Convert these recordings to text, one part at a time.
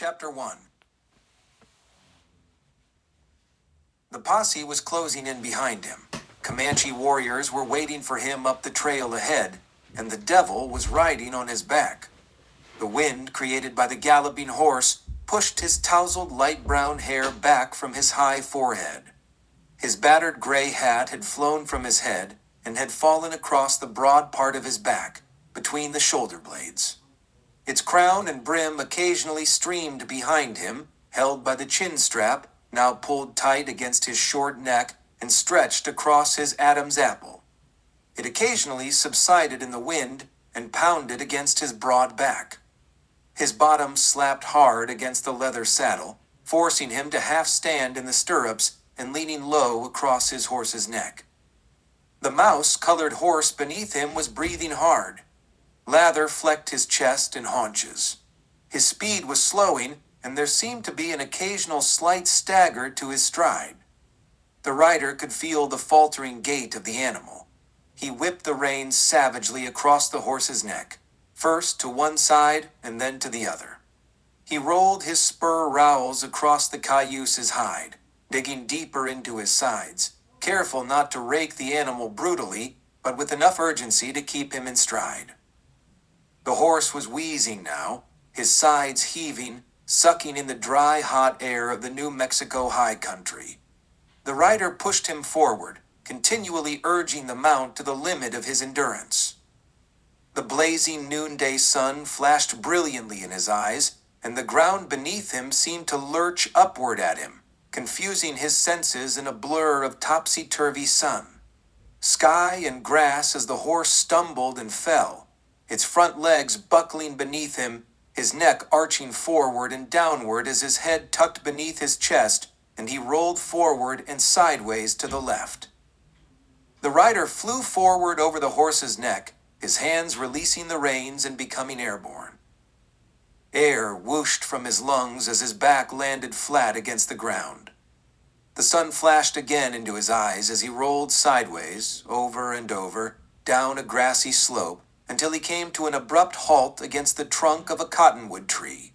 Chapter 1. The posse was closing in behind him. Comanche warriors were waiting for him up the trail ahead, and the devil was riding on his back. The wind created by the galloping horse pushed his tousled light brown hair back from his high forehead. His battered gray hat had flown from his head and had fallen across the broad part of his back, between the shoulder blades. Its crown and brim occasionally streamed behind him, held by the chin strap, now pulled tight against his short neck and stretched across his Adam's apple. It occasionally subsided in the wind and pounded against his broad back. His bottom slapped hard against the leather saddle, forcing him to half stand in the stirrups and leaning low across his horse's neck. The mouse-colored horse beneath him was breathing hard. Lather flecked his chest and haunches. His speed was slowing, and there seemed to be an occasional slight stagger to his stride. The rider could feel the faltering gait of the animal. He whipped the reins savagely across the horse's neck, first to one side and then to the other. He rolled his spur rowels across the cayuse's hide, digging deeper into his sides, careful not to rake the animal brutally, but with enough urgency to keep him in stride. The horse was wheezing now, his sides heaving, sucking in the dry, hot air of the New Mexico high country. The rider pushed him forward, continually urging the mount to the limit of his endurance. The blazing noonday sun flashed brilliantly in his eyes, and the ground beneath him seemed to lurch upward at him, confusing his senses in a blur of topsy-turvy sun. Sky and grass as the horse stumbled and fell, its front legs buckling beneath him, his neck arching forward and downward as his head tucked beneath his chest, and he rolled forward and sideways to the left. The rider flew forward over the horse's neck, his hands releasing the reins and becoming airborne. Air whooshed from his lungs as his back landed flat against the ground. The sun flashed again into his eyes as he rolled sideways, over and over, down a grassy slope, until he came to an abrupt halt against the trunk of a cottonwood tree,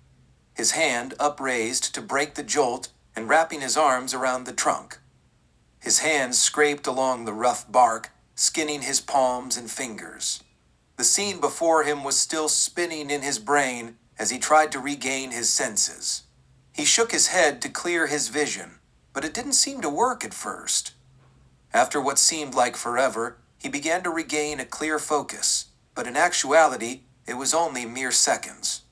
his hand upraised to break the jolt and wrapping his arms around the trunk. His hands scraped along the rough bark, skinning his palms and fingers. The scene before him was still spinning in his brain as he tried to regain his senses. He shook his head to clear his vision, but it didn't seem to work at first. After what seemed like forever, he began to regain a clear focus, but in actuality, it was only mere seconds.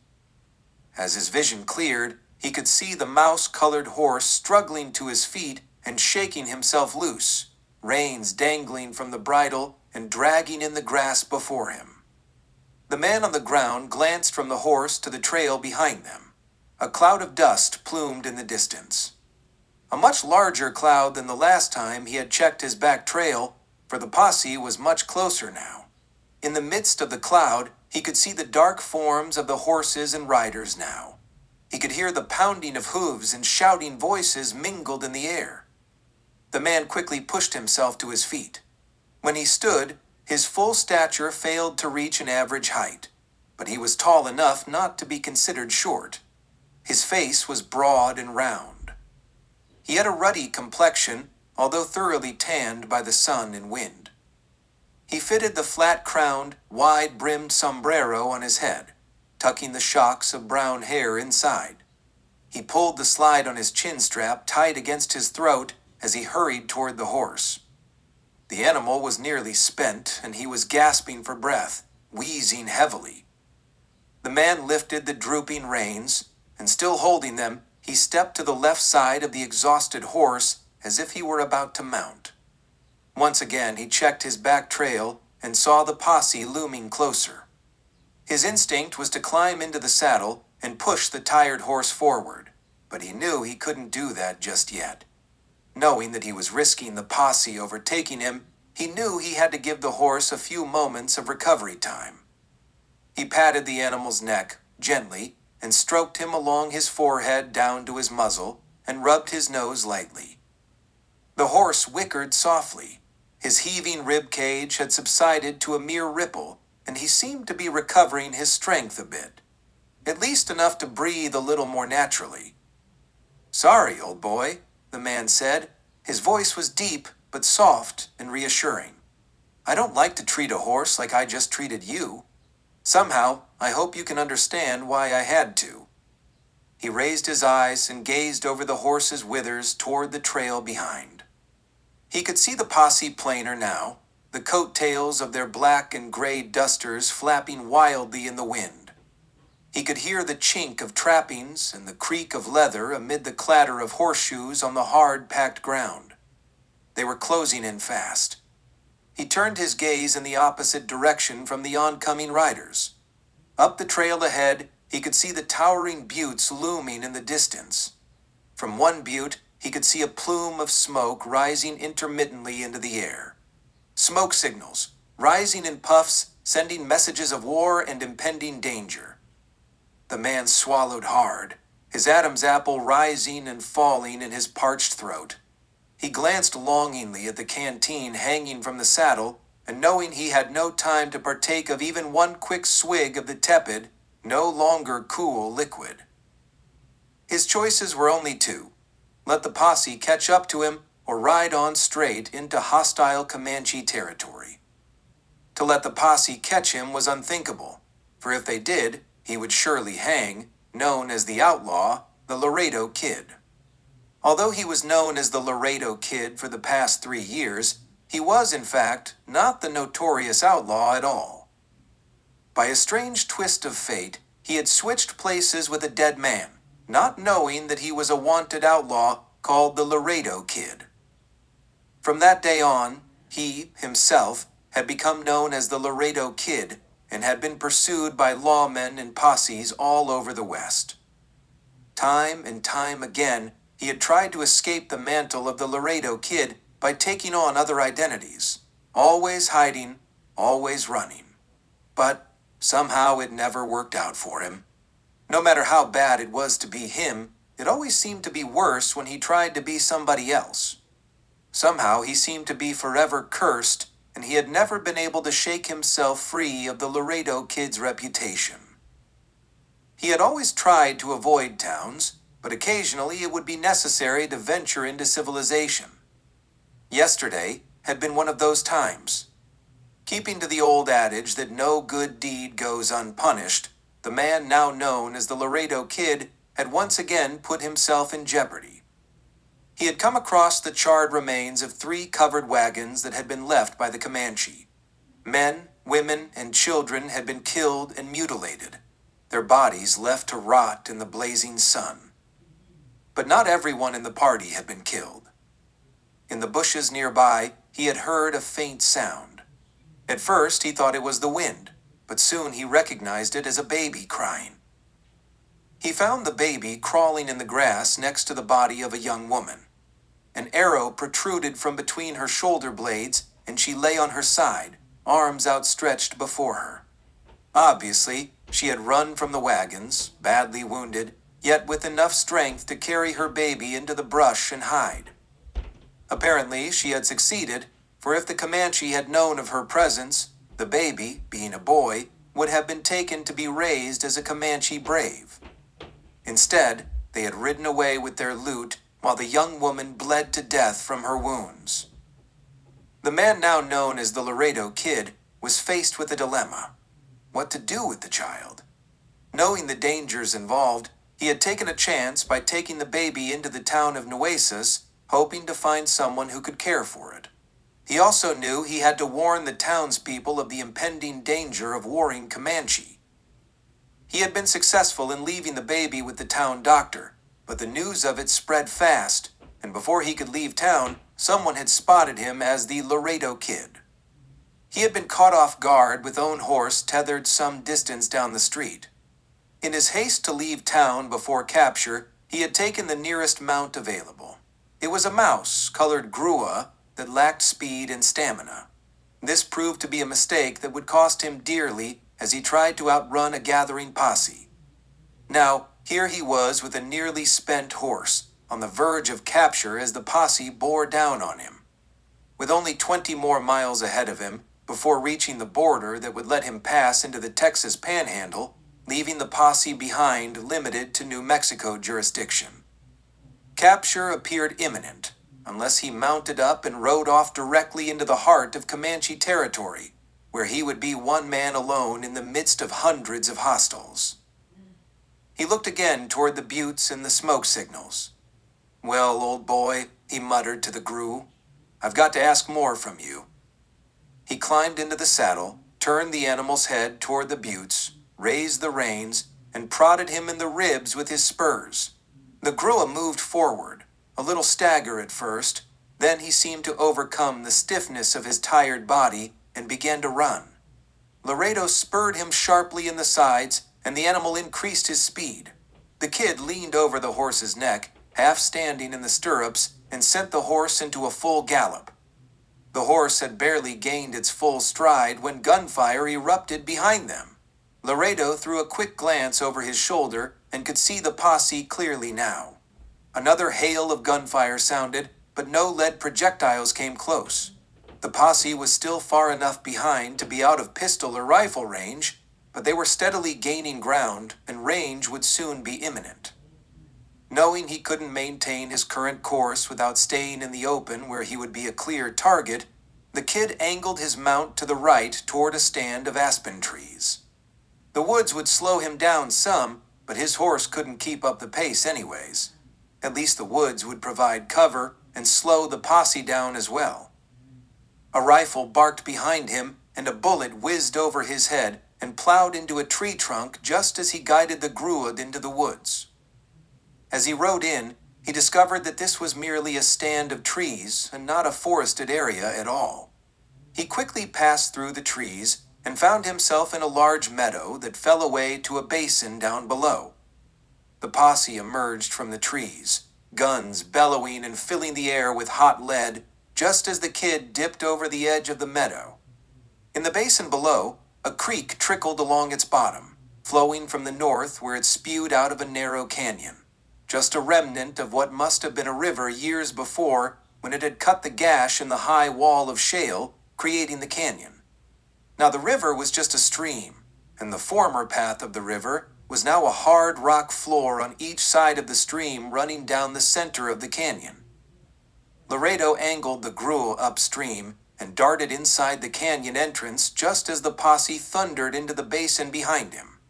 As his vision cleared, he could see the mouse-colored horse struggling to his feet and shaking himself loose, reins dangling from the bridle and dragging in the grass before him. The man on the ground glanced from the horse to the trail behind them. A cloud of dust plumed in the distance. A much larger cloud than the last time he had checked his back trail, for the posse was much closer now. In the midst of the cloud, he could see the dark forms of the horses and riders now. He could hear the pounding of hooves and shouting voices mingled in the air. The man quickly pushed himself to his feet. When he stood, his full stature failed to reach an average height, but he was tall enough not to be considered short. His face was broad and round. He had a ruddy complexion, although thoroughly tanned by the sun and wind. He fitted the flat-crowned, wide-brimmed sombrero on his head, tucking the shocks of brown hair inside. He pulled the slide on his chin strap tight against his throat as he hurried toward the horse. The animal was nearly spent, and he was gasping for breath, wheezing heavily. The man lifted the drooping reins, and still holding them, he stepped to the left side of the exhausted horse as if he were about to mount. Once again he checked his back trail and saw the posse looming closer. His instinct was to climb into the saddle and push the tired horse forward, but he knew he couldn't do that just yet. Knowing that he was risking the posse overtaking him, he knew he had to give the horse a few moments of recovery time. He patted the animal's neck gently and stroked him along his forehead down to his muzzle and rubbed his nose lightly. The horse whickered softly. His heaving rib cage had subsided to a mere ripple, and he seemed to be recovering his strength a bit. at least enough to breathe a little more naturally. "Sorry, old boy," the man said. His voice was deep, but soft and reassuring. "I don't like to treat a horse like I just treated you. Somehow, I hope you can understand why I had to." He raised his eyes and gazed over the horse's withers toward the trail behind. He could see the posse plainer now, the coattails of their black and gray dusters flapping wildly in the wind. He could hear the chink of trappings and the creak of leather amid the clatter of horseshoes on the hard, packed ground. They were closing in fast. He turned his gaze in the opposite direction from the oncoming riders. Up the trail ahead, he could see the towering buttes looming in the distance. From one butte, he could see a plume of smoke rising intermittently into the air. Smoke signals, rising in puffs, sending messages of war and impending danger. The man swallowed hard, his Adam's apple rising and falling in his parched throat. He glanced longingly at the canteen hanging from the saddle, and knowing he had no time to partake of even one quick swig of the tepid, no longer cool liquid. His choices were only two: let the posse catch up to him or ride on straight into hostile Comanche territory. To let the posse catch him was unthinkable, for if they did, he would surely hang, known as the outlaw, the Laredo Kid. Although he was known as the Laredo Kid for the past 3 years, he was, in fact, not the notorious outlaw at all. By a strange twist of fate, he had switched places with a dead man, not knowing that he was a wanted outlaw called the Laredo Kid. From that day on, he, himself, had become known as the Laredo Kid and had been pursued by lawmen and posses all over the West. Time and time again, he had tried to escape the mantle of the Laredo Kid by taking on other identities, always hiding, always running. But somehow it never worked out for him. No matter how bad it was to be him, it always seemed to be worse when he tried to be somebody else. Somehow he seemed to be forever cursed, and he had never been able to shake himself free of the Laredo Kid's reputation. He had always tried to avoid towns, but occasionally it would be necessary to venture into civilization. Yesterday had been one of those times. Keeping to the old adage that no good deed goes unpunished, the man now known as the Laredo Kid had once again put himself in jeopardy. He had come across the charred remains of 3 covered wagons that had been left by the Comanche. Men, women, and children had been killed and mutilated, their bodies left to rot in the blazing sun. But not everyone in the party had been killed. In the bushes nearby, he had heard a faint sound. At first, he thought it was the wind, but soon he recognized it as a baby crying. He found the baby crawling in the grass next to the body of a young woman. An arrow protruded from between her shoulder blades, and she lay on her side, arms outstretched before her. Obviously, she had run from the wagons, badly wounded, yet with enough strength to carry her baby into the brush and hide. Apparently, she had succeeded, for if the Comanche had known of her presence, the baby, being a boy, would have been taken to be raised as a Comanche brave. Instead, they had ridden away with their loot while the young woman bled to death from her wounds. The man now known as the Laredo Kid was faced with a dilemma: what to do with the child. Knowing the dangers involved, he had taken a chance by taking the baby into the town of Nueces, hoping to find someone who could care for it. He also knew he had to warn the townspeople of the impending danger of warring Comanche. He had been successful in leaving the baby with the town doctor, but the news of it spread fast, and before he could leave town, someone had spotted him as the Laredo Kid. He had been caught off guard with own horse tethered some distance down the street. In his haste to leave town before capture, he had taken the nearest mount available. It was a mouse-colored grua that lacked speed and stamina. This proved to be a mistake that would cost him dearly as he tried to outrun a gathering posse. Now, here he was with a nearly spent horse, on the verge of capture as the posse bore down on him. With only 20 more miles ahead of him, before reaching the border that would let him pass into the Texas Panhandle, leaving the posse behind limited to New Mexico jurisdiction. Capture appeared imminent, unless he mounted up and rode off directly into the heart of Comanche territory, where he would be one man alone in the midst of hundreds of hostiles. He looked again toward the buttes and the smoke signals. "Well, old boy," he muttered to the Gru, "I've got to ask more from you." He climbed into the saddle, turned the animal's head toward the buttes, raised the reins, and prodded him in the ribs with his spurs. The Grua moved forward, a little stagger at first, then he seemed to overcome the stiffness of his tired body and began to run. Laredo spurred him sharply in the sides, and the animal increased his speed. The kid leaned over the horse's neck, half standing in the stirrups, and sent the horse into a full gallop. The horse had barely gained its full stride when gunfire erupted behind them. Laredo threw a quick glance over his shoulder and could see the posse clearly now. Another hail of gunfire sounded, but no lead projectiles came close. The posse was still far enough behind to be out of pistol or rifle range, but they were steadily gaining ground, and range would soon be imminent. Knowing he couldn't maintain his current course without staying in the open where he would be a clear target, the kid angled his mount to the right toward a stand of aspen trees. The woods would slow him down some, but his horse couldn't keep up the pace anyways. At least the woods would provide cover and slow the posse down as well. A rifle barked behind him, and a bullet whizzed over his head and plowed into a tree trunk just as he guided the Gruad into the woods. As he rode in, he discovered that this was merely a stand of trees and not a forested area at all. He quickly passed through the trees and found himself in a large meadow that fell away to a basin down below. The posse emerged from the trees, guns bellowing and filling the air with hot lead, just as the kid dipped over the edge of the meadow. In the basin below, a creek trickled along its bottom, flowing from the north where it spewed out of a narrow canyon, just a remnant of what must have been a river years before when it had cut the gash in the high wall of shale, creating the canyon. Now the river was just a stream, and the former path of the river was now a hard rock floor on each side of the stream running down the center of the canyon. Laredo angled the Grua upstream and darted inside the canyon entrance just as the posse thundered into the basin behind him.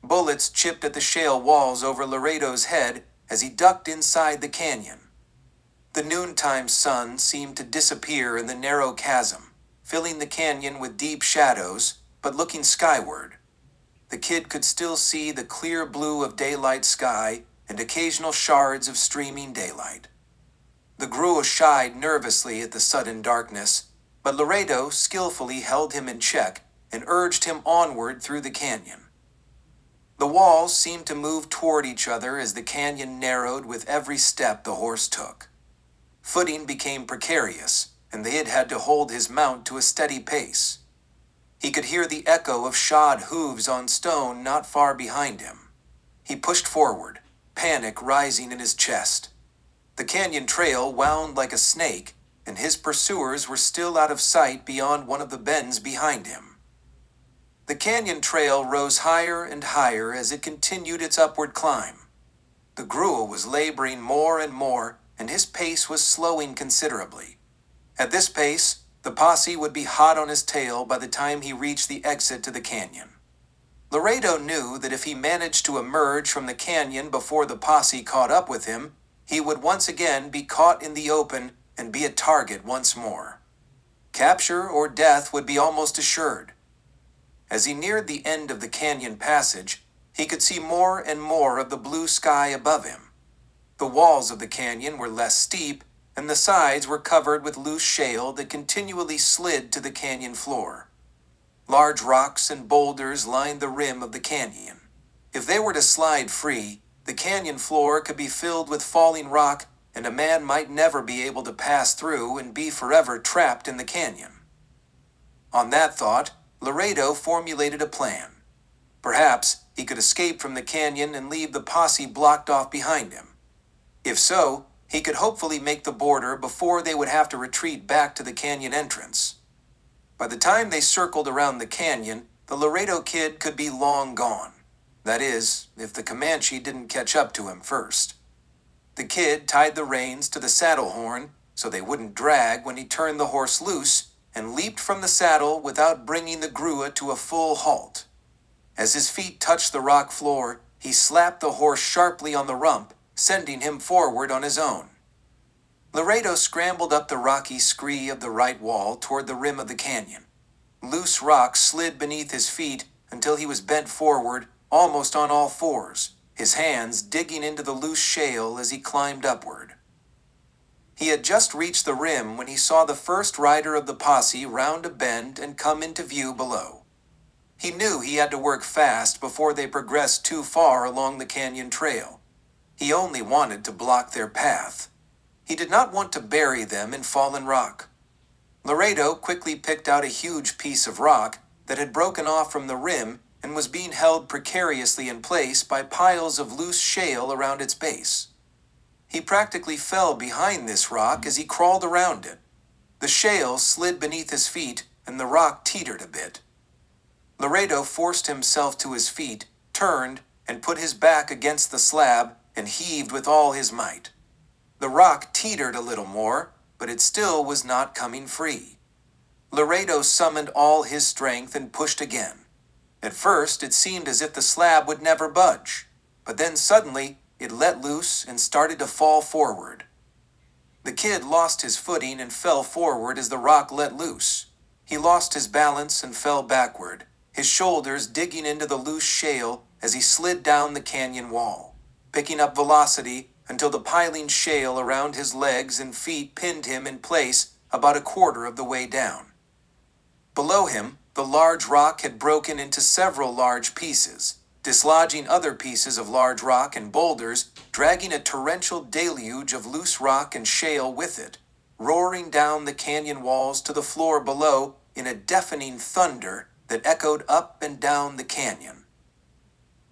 Bullets chipped at the shale walls over Laredo's head as he ducked inside the canyon. The noontime sun seemed to disappear in the narrow chasm, filling the canyon with deep shadows, but looking skyward. The kid could still see the clear blue of daylight sky and occasional shards of streaming daylight. The Grua shied nervously at the sudden darkness, but Laredo skillfully held him in check and urged him onward through the canyon. The walls seemed to move toward each other as the canyon narrowed with every step the horse took. Footing became precarious, and they had had to hold his mount to a steady pace. He could hear the echo of shod hooves on stone not far behind him. He pushed forward, panic rising in his chest. The canyon trail wound like a snake, and his pursuers were still out of sight beyond one of the bends behind him. The canyon trail rose higher and higher as it continued its upward climb. The Grua was laboring more and more, and his pace was slowing considerably. At this pace, the posse would be hot on his tail by the time he reached the exit to the canyon. Laredo knew that if he managed to emerge from the canyon before the posse caught up with him, he would once again be caught in the open and be a target once more. Capture or death would be almost assured. As he neared the end of the canyon passage, he could see more and more of the blue sky above him. The walls of the canyon were less steep, and the sides were covered with loose shale that continually slid to the canyon floor. Large rocks and boulders lined the rim of the canyon. If they were to slide free, the canyon floor could be filled with falling rock, and a man might never be able to pass through and be forever trapped in the canyon. On that thought, Laredo formulated a plan. Perhaps he could escape from the canyon and leave the posse blocked off behind him. If so, he could hopefully make the border before they would have to retreat back to the canyon entrance. By the time they circled around the canyon, the Laredo kid could be long gone. That is, if the Comanche didn't catch up to him first. The kid tied the reins to the saddle horn so they wouldn't drag when he turned the horse loose and leaped from the saddle without bringing the grua to a full halt. As his feet touched the rock floor, he slapped the horse sharply on the rump, sending him forward on his own. Laredo scrambled up the rocky scree of the right wall toward the rim of the canyon. Loose rock slid beneath his feet until he was bent forward, almost on all fours, his hands digging into the loose shale as he climbed upward. He had just reached the rim when he saw the first rider of the posse round a bend and come into view below. He knew he had to work fast before they progressed too far along the canyon trail. He only wanted to block their path. He did not want to bury them in fallen rock. Laredo quickly picked out a huge piece of rock that had broken off from the rim and was being held precariously in place by piles of loose shale around its base. He practically fell behind this rock as he crawled around it. The shale slid beneath his feet and the rock teetered a bit. Laredo forced himself to his feet, turned, and put his back against the slab and heaved with all his might. The rock teetered a little more, but it still was not coming free. Laredo summoned all his strength and pushed again. At first, it seemed as if the slab would never budge, but then suddenly it let loose and started to fall forward. The kid lost his footing and fell forward as the rock let loose. He lost his balance and fell backward, his shoulders digging into the loose shale as he slid down the canyon wall, picking up velocity until the piling shale around his legs and feet pinned him in place about a quarter of the way down. Below him, the large rock had broken into several large pieces, dislodging other pieces of large rock and boulders, dragging a torrential deluge of loose rock and shale with it, roaring down the canyon walls to the floor below in a deafening thunder that echoed up and down the canyon.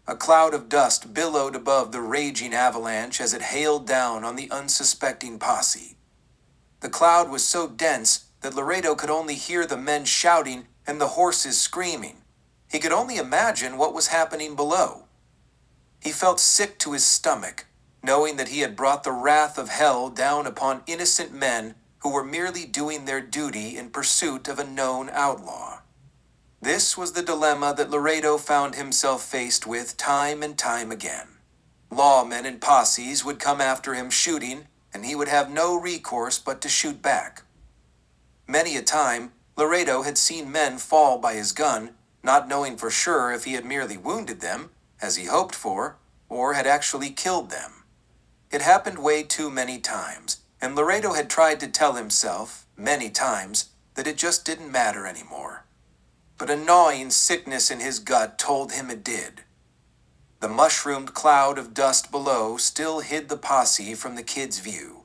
A cloud of dust billowed above the raging avalanche as it hailed down on the unsuspecting posse. The cloud was so dense that Laredo could only hear the men shouting and the horses screaming. He could only imagine what was happening below. He felt sick to his stomach, knowing that he had brought the wrath of hell down upon innocent men who were merely doing their duty in pursuit of a known outlaw. This was the dilemma that Laredo found himself faced with time and time again. Lawmen and posses would come after him shooting, and he would have no recourse but to shoot back. Many a time, Laredo had seen men fall by his gun, not knowing for sure if he had merely wounded them, as he hoped for, or had actually killed them. It happened way too many times, and Laredo had tried to tell himself, many times, that it just didn't matter anymore. But a gnawing sickness in his gut told him it did. The mushroomed cloud of dust below still hid the posse from the kid's view.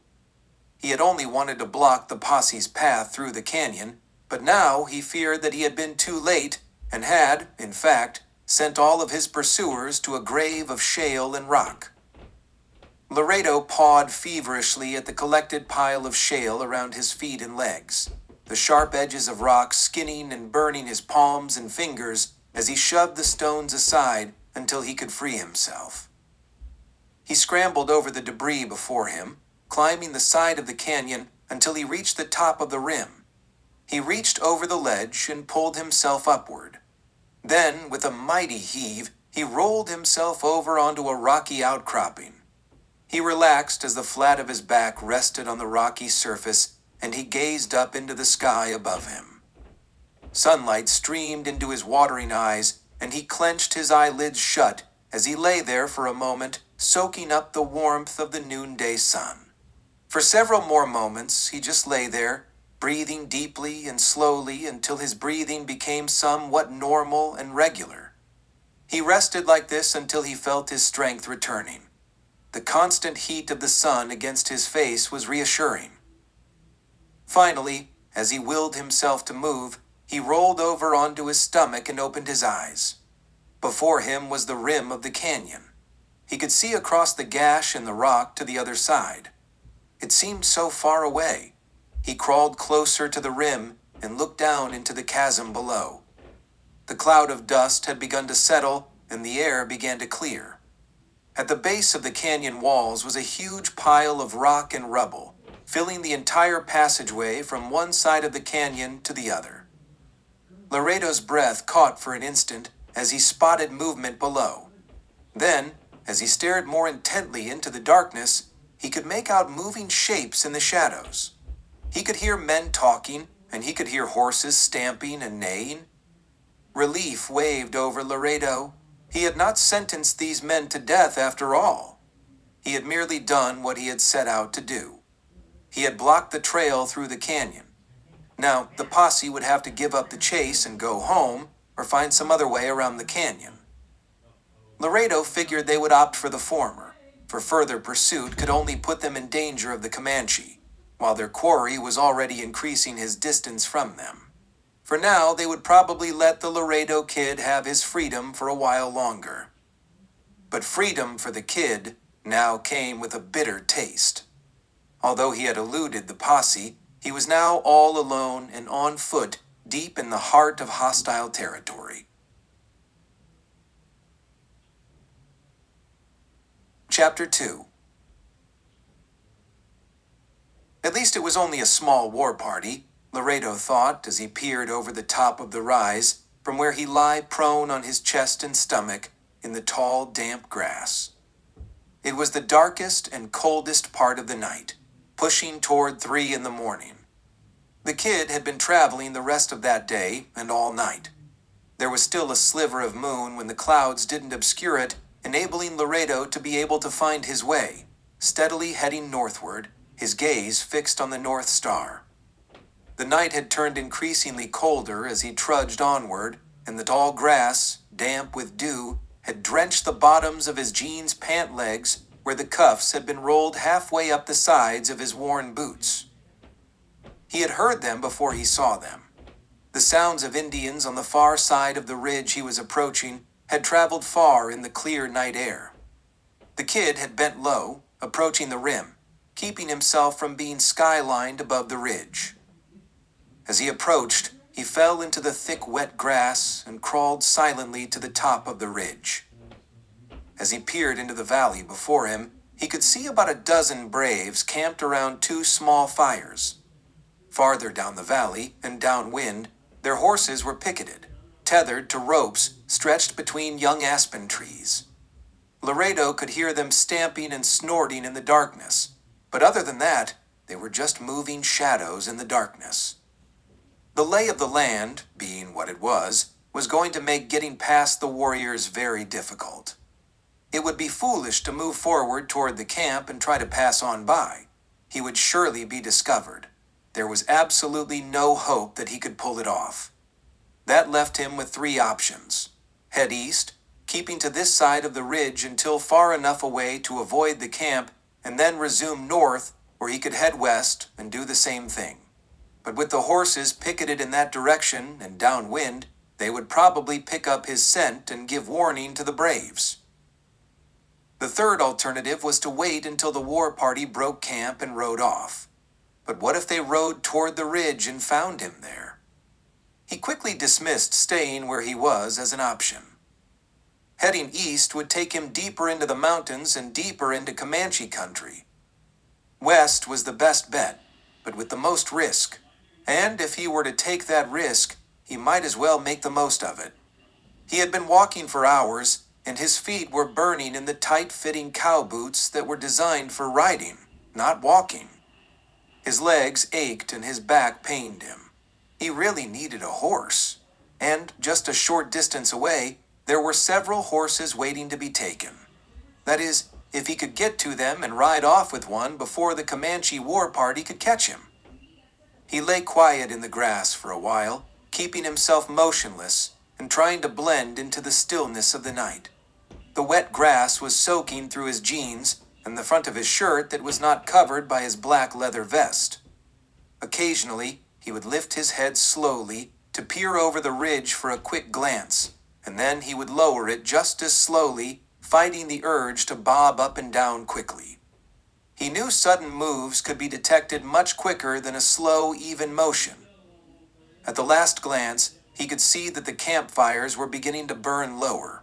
He had only wanted to block the posse's path through the canyon, but now he feared that he had been too late and had, in fact, sent all of his pursuers to a grave of shale and rock. Laredo pawed feverishly at the collected pile of shale around his feet and legs, the sharp edges of rock skinning and burning his palms and fingers as he shoved the stones aside until he could free himself. He scrambled over the debris before him, climbing the side of the canyon until he reached the top of the rim. He reached over the ledge and pulled himself upward. Then, with a mighty heave, he rolled himself over onto a rocky outcropping. He relaxed as the flat of his back rested on the rocky surface, and he gazed up into the sky above him. Sunlight streamed into his watering eyes, and he clenched his eyelids shut as he lay there for a moment, soaking up the warmth of the noonday sun. For several more moments, he just lay there, breathing deeply and slowly until his breathing became somewhat normal and regular. He rested like this until he felt his strength returning. The constant heat of the sun against his face was reassuring. Finally, as he willed himself to move, he rolled over onto his stomach and opened his eyes. Before him was the rim of the canyon. He could see across the gash in the rock to the other side. It seemed so far away. He crawled closer to the rim and looked down into the chasm below. The cloud of dust had begun to settle, and the air began to clear. At the base of the canyon walls was a huge pile of rock and rubble, filling the entire passageway from one side of the canyon to the other. Laredo's breath caught for an instant as he spotted movement below. Then, as he stared more intently into the darkness, he could make out moving shapes in the shadows. He could hear men talking, and he could hear horses stamping and neighing. Relief waved over Laredo. He had not sentenced these men to death after all. He had merely done what he had set out to do. He had blocked the trail through the canyon. Now, the posse would have to give up the chase and go home, or find some other way around the canyon. Laredo figured they would opt for the former, for further pursuit could only put them in danger of the Comanche, while their quarry was already increasing his distance from them. For now, they would probably let the Laredo kid have his freedom for a while longer. But freedom for the kid now came with a bitter taste. Although he had eluded the posse, he was now all alone and on foot, deep in the heart of hostile territory. Chapter 2. At least it was only a small war party, Laredo thought as he peered over the top of the rise, from where he lay prone on his chest and stomach in the tall, damp grass. It was the darkest and coldest part of the night, pushing toward 3 in the morning. The kid had been traveling the rest of that day and all night. There was still a sliver of moon when the clouds didn't obscure it, enabling Laredo to be able to find his way, steadily heading northward, his gaze fixed on the North Star. The night had turned increasingly colder as he trudged onward, and the tall grass, damp with dew, had drenched the bottoms of his jeans pant legs where the cuffs had been rolled halfway up the sides of his worn boots. He had heard them before he saw them. The sounds of Indians on the far side of the ridge he was approaching had traveled far in the clear night air. The kid had bent low, approaching the rim, keeping himself from being skylined above the ridge. As he approached, he fell into the thick wet grass and crawled silently to the top of the ridge. As he peered into the valley before him, he could see about a dozen braves camped around 2 small fires. Farther down the valley and downwind, their horses were picketed, tethered to ropes stretched between young aspen trees. Laredo could hear them stamping and snorting in the darkness, but other than that, they were just moving shadows in the darkness. The lay of the land, being what it was going to make getting past the warriors very difficult. It would be foolish to move forward toward the camp and try to pass on by. He would surely be discovered. There was absolutely no hope that he could pull it off. That left him with 3 options. Head east, keeping to this side of the ridge until far enough away to avoid the camp, and then resume north where he could head west and do the same thing. But with the horses picketed in that direction and downwind, they would probably pick up his scent and give warning to the braves. The third alternative was to wait until the war party broke camp and rode off. But what if they rode toward the ridge and found him there? He quickly dismissed staying where he was as an option. Heading east would take him deeper into the mountains and deeper into Comanche country. West was the best bet, but with the most risk. And if he were to take that risk, he might as well make the most of it. He had been walking for hours, and his feet were burning in the tight-fitting cow boots that were designed for riding, not walking. His legs ached and his back pained him. He really needed a horse. And just a short distance away, there were several horses waiting to be taken. That is, if he could get to them and ride off with one before the Comanche war party could catch him. He lay quiet in the grass for a while, keeping himself motionless and trying to blend into the stillness of the night. The wet grass was soaking through his jeans and the front of his shirt that was not covered by his black leather vest. Occasionally, he would lift his head slowly to peer over the ridge for a quick glance, and then he would lower it just as slowly, fighting the urge to bob up and down quickly. He knew sudden moves could be detected much quicker than a slow, even motion. At the last glance, he could see that the campfires were beginning to burn lower.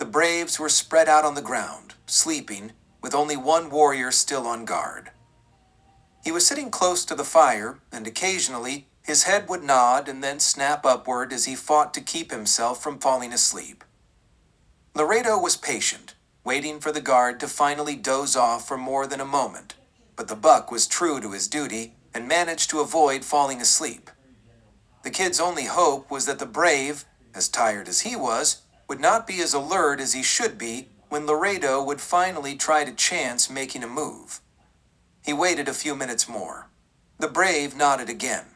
The braves were spread out on the ground, sleeping, with only one warrior still on guard. He was sitting close to the fire, and occasionally his head would nod and then snap upward as he fought to keep himself from falling asleep. Laredo was patient, waiting for the guard to finally doze off for more than a moment, but the buck was true to his duty and managed to avoid falling asleep. The kid's only hope was that the brave, as tired as he was, would not be as alert as he should be when Laredo would finally try to chance making a move. He waited a few minutes more. The brave nodded again.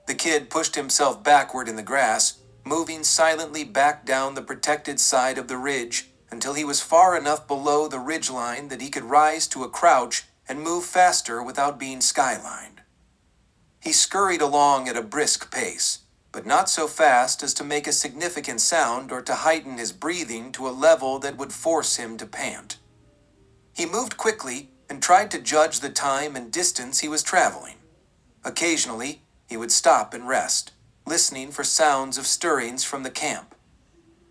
The kid pushed himself backward in the grass, moving silently back down the protected side of the ridge until he was far enough below the ridgeline that he could rise to a crouch and move faster without being skylined. He scurried along at a brisk pace, but not so fast as to make a significant sound or to heighten his breathing to a level that would force him to pant. He moved quickly and tried to judge the time and distance he was traveling. Occasionally, he would stop and rest, listening for sounds of stirrings from the camp.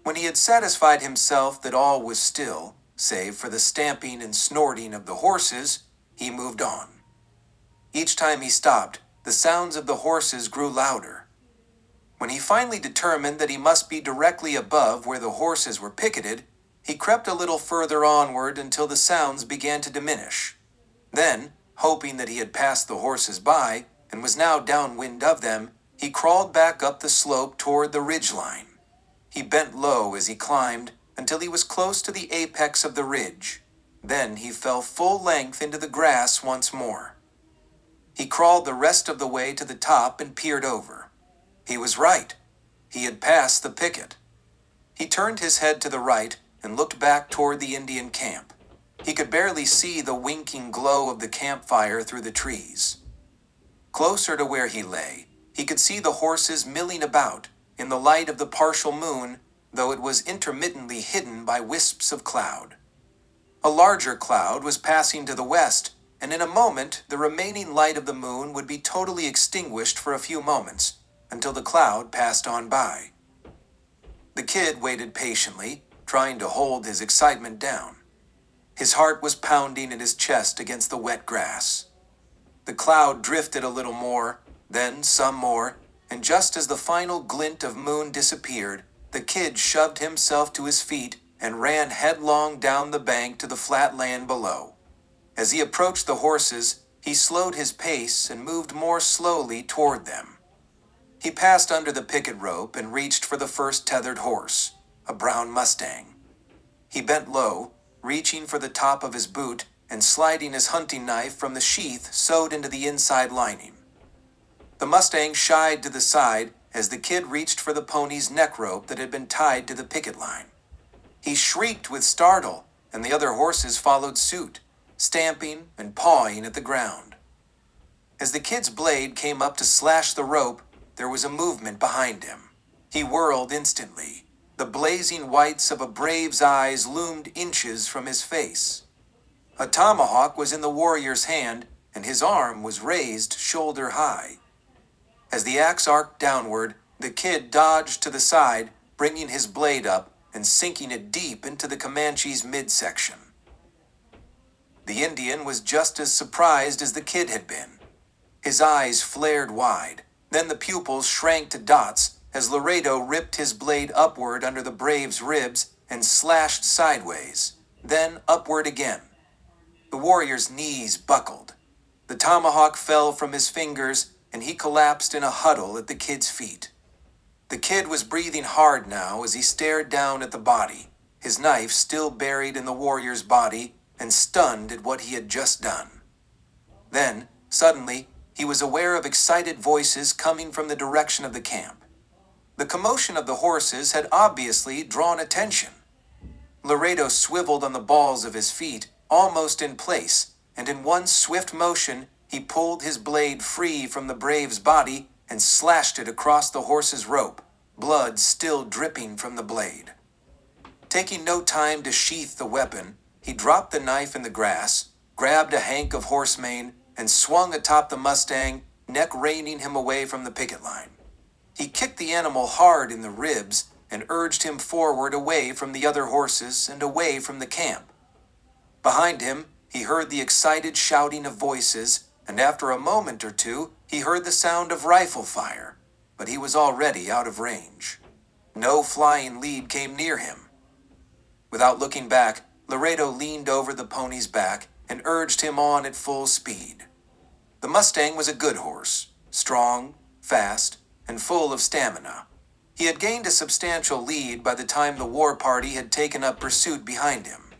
When he had satisfied himself that all was still, save for the stamping and snorting of the horses, he moved on. Each time he stopped, the sounds of the horses grew louder. When he finally determined that he must be directly above where the horses were picketed, he crept a little further onward until the sounds began to diminish. Then, hoping that he had passed the horses by and was now downwind of them, he crawled back up the slope toward the ridgeline. He bent low as he climbed until he was close to the apex of the ridge. Then he fell full length into the grass once more. He crawled the rest of the way to the top and peered over. He was right. He had passed the picket. He turned his head to the right and looked back toward the Indian camp. He could barely see the winking glow of the campfire through the trees. Closer to where he lay, he could see the horses milling about in the light of the partial moon, though it was intermittently hidden by wisps of cloud. A larger cloud was passing to the west, and in a moment the remaining light of the moon would be totally extinguished for a few moments, until the cloud passed on by. The kid waited patiently, trying to hold his excitement down. His heart was pounding in his chest against the wet grass. The cloud drifted a little more, then some more, and just as the final glint of moon disappeared, the kid shoved himself to his feet and ran headlong down the bank to the flat land below. As he approached the horses, he slowed his pace and moved more slowly toward them. He passed under the picket rope and reached for the first tethered horse, a brown Mustang. He bent low, reaching for the top of his boot and sliding his hunting knife from the sheath sewed into the inside lining. The Mustang shied to the side as the kid reached for the pony's neck rope that had been tied to the picket line. He shrieked with startle, and the other horses followed suit, stamping and pawing at the ground. As the kid's blade came up to slash the rope, there was a movement behind him. He whirled instantly. The blazing whites of a brave's eyes loomed inches from his face. A tomahawk was in the warrior's hand, and his arm was raised shoulder high. As the axe arced downward, the kid dodged to the side, bringing his blade up and sinking it deep into the Comanche's midsection. The Indian was just as surprised as the kid had been. His eyes flared wide, then the pupils shrank to dots as Laredo ripped his blade upward under the brave's ribs and slashed sideways, then upward again. The warrior's knees buckled. The tomahawk fell from his fingers, and he collapsed in a huddle at the kid's feet. The kid was breathing hard now as he stared down at the body, his knife still buried in the warrior's body, and stunned at what he had just done. Then, suddenly, he was aware of excited voices coming from the direction of the camp. The commotion of the horses had obviously drawn attention. Laredo swiveled on the balls of his feet, almost in place, and in one swift motion, he pulled his blade free from the brave's body and slashed it across the horse's rope, blood still dripping from the blade. Taking no time to sheath the weapon, he dropped the knife in the grass, grabbed a hank of horse mane, and swung atop the Mustang, neck reining him away from the picket line. He kicked the animal hard in the ribs, and urged him forward away from the other horses and away from the camp. Behind him, he heard the excited shouting of voices, and after a moment or two, he heard the sound of rifle fire, but he was already out of range. No flying lead came near him. Without looking back, Laredo leaned over the pony's back and urged him on at full speed. The Mustang was a good horse, strong, fast, and full of stamina. He had gained a substantial lead by the time the war party had taken up pursuit behind him.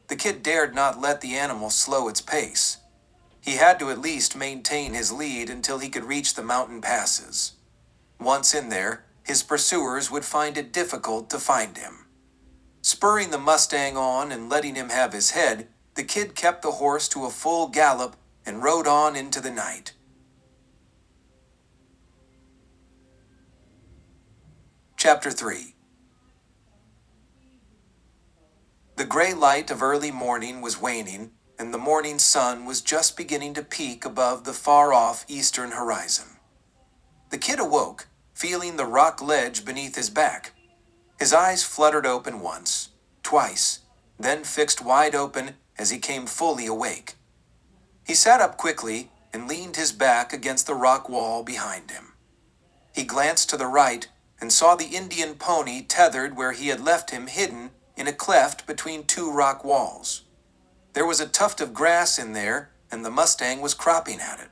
The kid dared not let the animal slow its pace. He had to at least maintain his lead until he could reach the mountain passes. Once in there, his pursuers would find it difficult to find him. Spurring the Mustang on and letting him have his head, the kid kept the horse to a full gallop and rode on into the night. Chapter 3. The gray light of early morning was waning, and the morning sun was just beginning to peek above the far-off eastern horizon. The kid awoke, feeling the rock ledge beneath his back. His eyes fluttered open once, twice, then fixed wide open as he came fully awake. He sat up quickly and leaned his back against the rock wall behind him. He glanced to the right and saw the Indian pony tethered where he had left him hidden in a cleft between two rock walls. There was a tuft of grass in there, and the Mustang was cropping at it.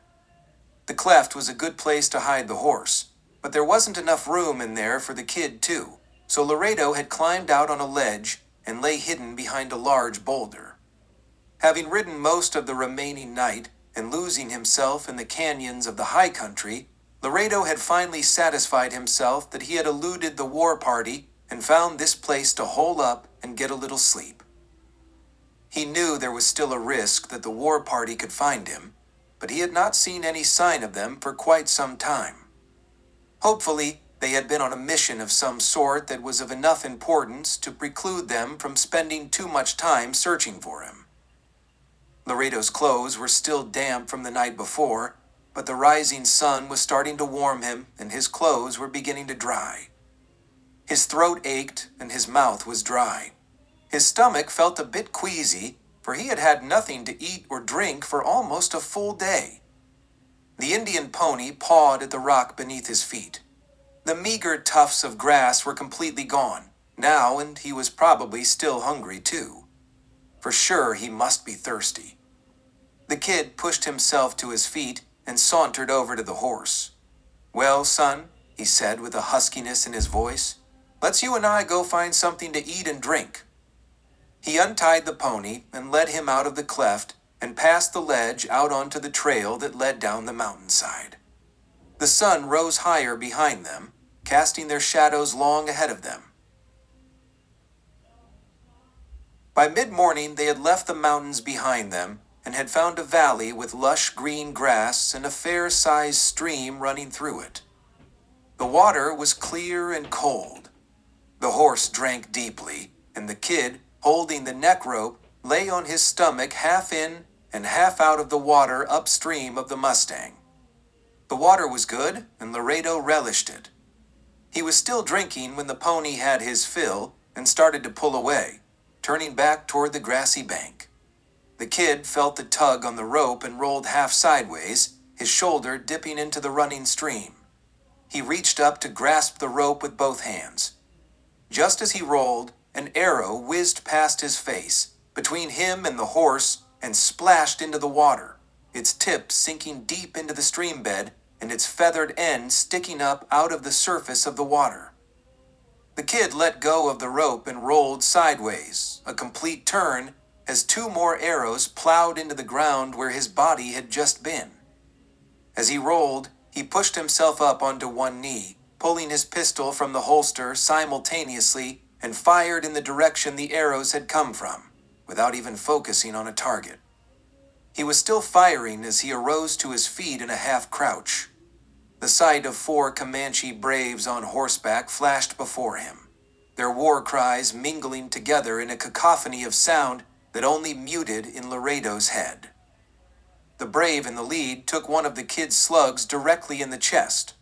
The cleft was a good place to hide the horse, but there wasn't enough room in there for the kid too, so Laredo had climbed out on a ledge and lay hidden behind a large boulder. Having ridden most of the remaining night and losing himself in the canyons of the high country, Laredo had finally satisfied himself that he had eluded the war party and found this place to hole up and get a little sleep. He knew there was still a risk that the war party could find him, but he had not seen any sign of them for quite some time. Hopefully, they had been on a mission of some sort that was of enough importance to preclude them from spending too much time searching for him. Laredo's clothes were still damp from the night before, but the rising sun was starting to warm him and his clothes were beginning to dry. His throat ached and his mouth was dry. His stomach felt a bit queasy, for he had had nothing to eat or drink for almost a full day. The Indian pony pawed at the rock beneath his feet. The meager tufts of grass were completely gone now, and he was probably still hungry too. For sure he must be thirsty. The kid pushed himself to his feet and sauntered over to the horse. "Well, son," he said with a huskiness in his voice, "let's you and I go find something to eat and drink." He untied the pony and led him out of the cleft and past the ledge out onto the trail that led down the mountainside. The sun rose higher behind them, casting their shadows long ahead of them. By mid-morning they had left the mountains behind them and had found a valley with lush green grass and a fair-sized stream running through it. The water was clear and cold. The horse drank deeply, and the kid, holding the neck rope, lay on his stomach half in and half out of the water upstream of the Mustang. The water was good, and Laredo relished it. He was still drinking when the pony had his fill and started to pull away, turning back toward the grassy bank. The kid felt the tug on the rope and rolled half sideways, his shoulder dipping into the running stream. He reached up to grasp the rope with both hands. Just as he rolled, an arrow whizzed past his face, between him and the horse, and splashed into the water, its tip sinking deep into the stream bed and its feathered end sticking up out of the surface of the water. The kid let go of the rope and rolled sideways, a complete turn, as two more arrows plowed into the ground where his body had just been. As he rolled, he pushed himself up onto one knee, pulling his pistol from the holster simultaneously, and fired in the direction the arrows had come from, without even focusing on a target. He was still firing as he arose to his feet in a half-crouch. The sight of 4 Comanche braves on horseback flashed before him, their war cries mingling together in a cacophony of sound that only muted in Laredo's head. The brave in the lead took one of the kid's slugs directly in the chest.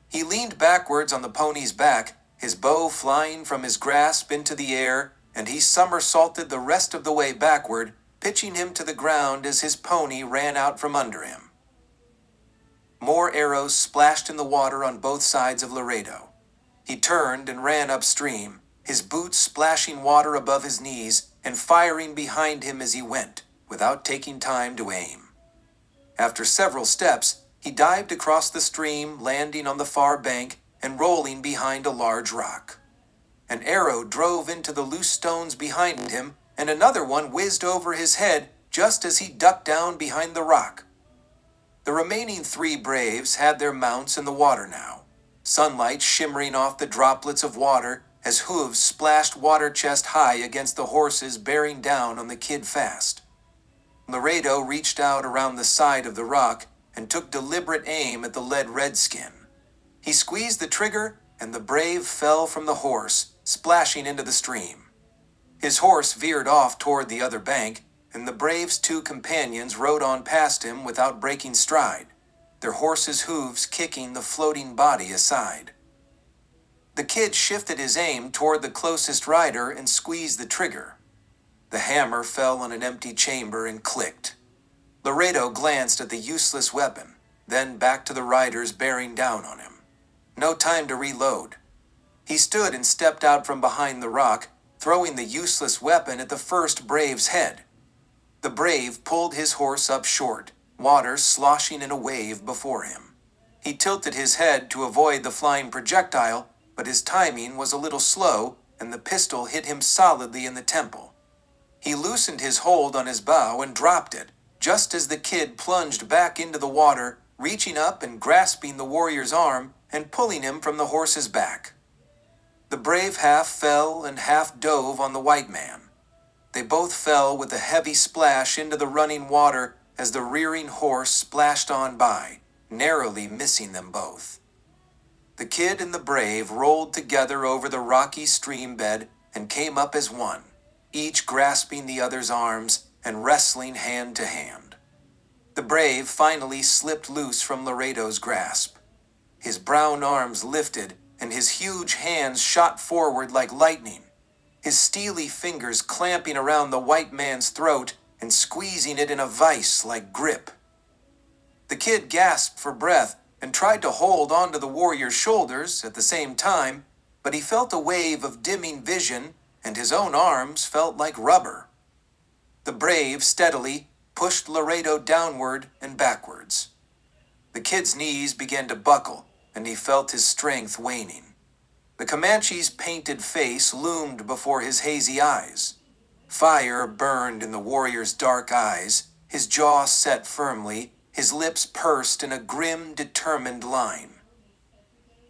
He leaned backwards on the pony's back his bow flying from his grasp into the air, and he somersaulted the rest of the way backward, pitching him to the ground as his pony ran out from under him. More arrows splashed in the water on both sides of Laredo. He turned and ran upstream, his boots splashing water above his knees and firing behind him as he went, without taking time to aim. After several steps, he dived across the stream, landing on the far bank and rolling behind a large rock. An arrow drove into the loose stones behind him, and another one whizzed over his head just as he ducked down behind the rock. The remaining 3 braves had their mounts in the water now, sunlight shimmering off the droplets of water as hooves splashed water chest high against the horses bearing down on the kid fast. Laredo reached out around the side of the rock and took deliberate aim at the lead redskin. He squeezed the trigger, and the brave fell from the horse, splashing into the stream. His horse veered off toward the other bank, and the brave's 2 companions rode on past him without breaking stride, their horses' hooves kicking the floating body aside. The kid shifted his aim toward the closest rider and squeezed the trigger. The hammer fell on an empty chamber and clicked. Laredo glanced at the useless weapon, then back to the riders bearing down on him. No time to reload. He stood and stepped out from behind the rock, throwing the useless weapon at the first brave's head. The brave pulled his horse up short, water sloshing in a wave before him. He tilted his head to avoid the flying projectile, but his timing was a little slow, and the pistol hit him solidly in the temple. He loosened his hold on his bow and dropped it, just as the kid plunged back into the water, reaching up and grasping the warrior's arm and pulling him from the horse's back. The brave half fell and half dove on the white man. They both fell with a heavy splash into the running water as the rearing horse splashed on by, narrowly missing them both. The kid and the brave rolled together over the rocky stream bed and came up as one, each grasping the other's arms and wrestling hand to hand. The brave finally slipped loose from Laredo's grasp. His brown arms lifted and his huge hands shot forward like lightning, his steely fingers clamping around the white man's throat and squeezing it in a vice-like grip. The kid gasped for breath and tried to hold onto the warrior's shoulders at the same time, but he felt a wave of dimming vision and his own arms felt like rubber. The brave steadily pushed Laredo downward and backwards. The kid's knees began to buckle, and he felt his strength waning. The Comanche's painted face loomed before his hazy eyes. Fire burned in the warrior's dark eyes, his jaw set firmly, his lips pursed in a grim, determined line.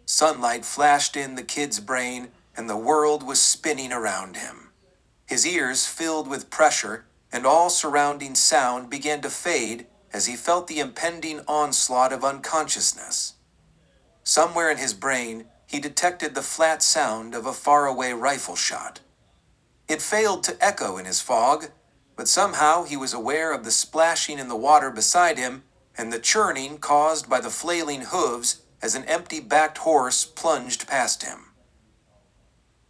Sunlight flashed in the kid's brain, and the world was spinning around him. His ears filled with pressure, and all surrounding sound began to fade as he felt the impending onslaught of unconsciousness. Somewhere in his brain, he detected the flat sound of a faraway rifle shot. It failed to echo in his fog, but somehow he was aware of the splashing in the water beside him and the churning caused by the flailing hooves as an empty-backed horse plunged past him.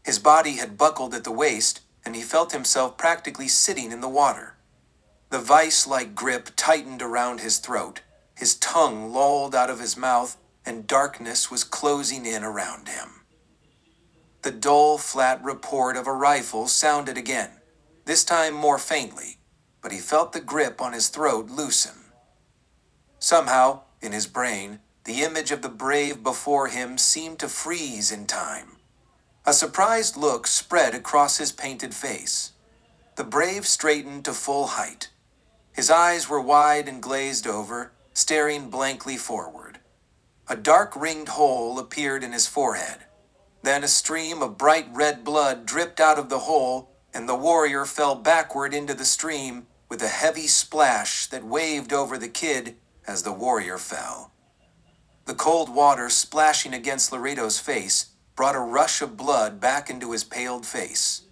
His body had buckled at the waist, and he felt himself practically sitting in the water. The vice-like grip tightened around his throat, his tongue lolled out of his mouth, and darkness was closing in around him. The dull, flat report of a rifle sounded again, this time more faintly, but he felt the grip on his throat loosen. Somehow, in his brain, the image of the brave before him seemed to freeze in time. A surprised look spread across his painted face. The brave straightened to full height. His eyes were wide and glazed over, staring blankly forward. A dark ringed hole appeared in his forehead. Then a stream of bright red blood dripped out of the hole, and the warrior fell backward into the stream with a heavy splash that waved over the kid as the warrior fell. The cold water splashing against Laredo's face brought a rush of blood back into his paled face.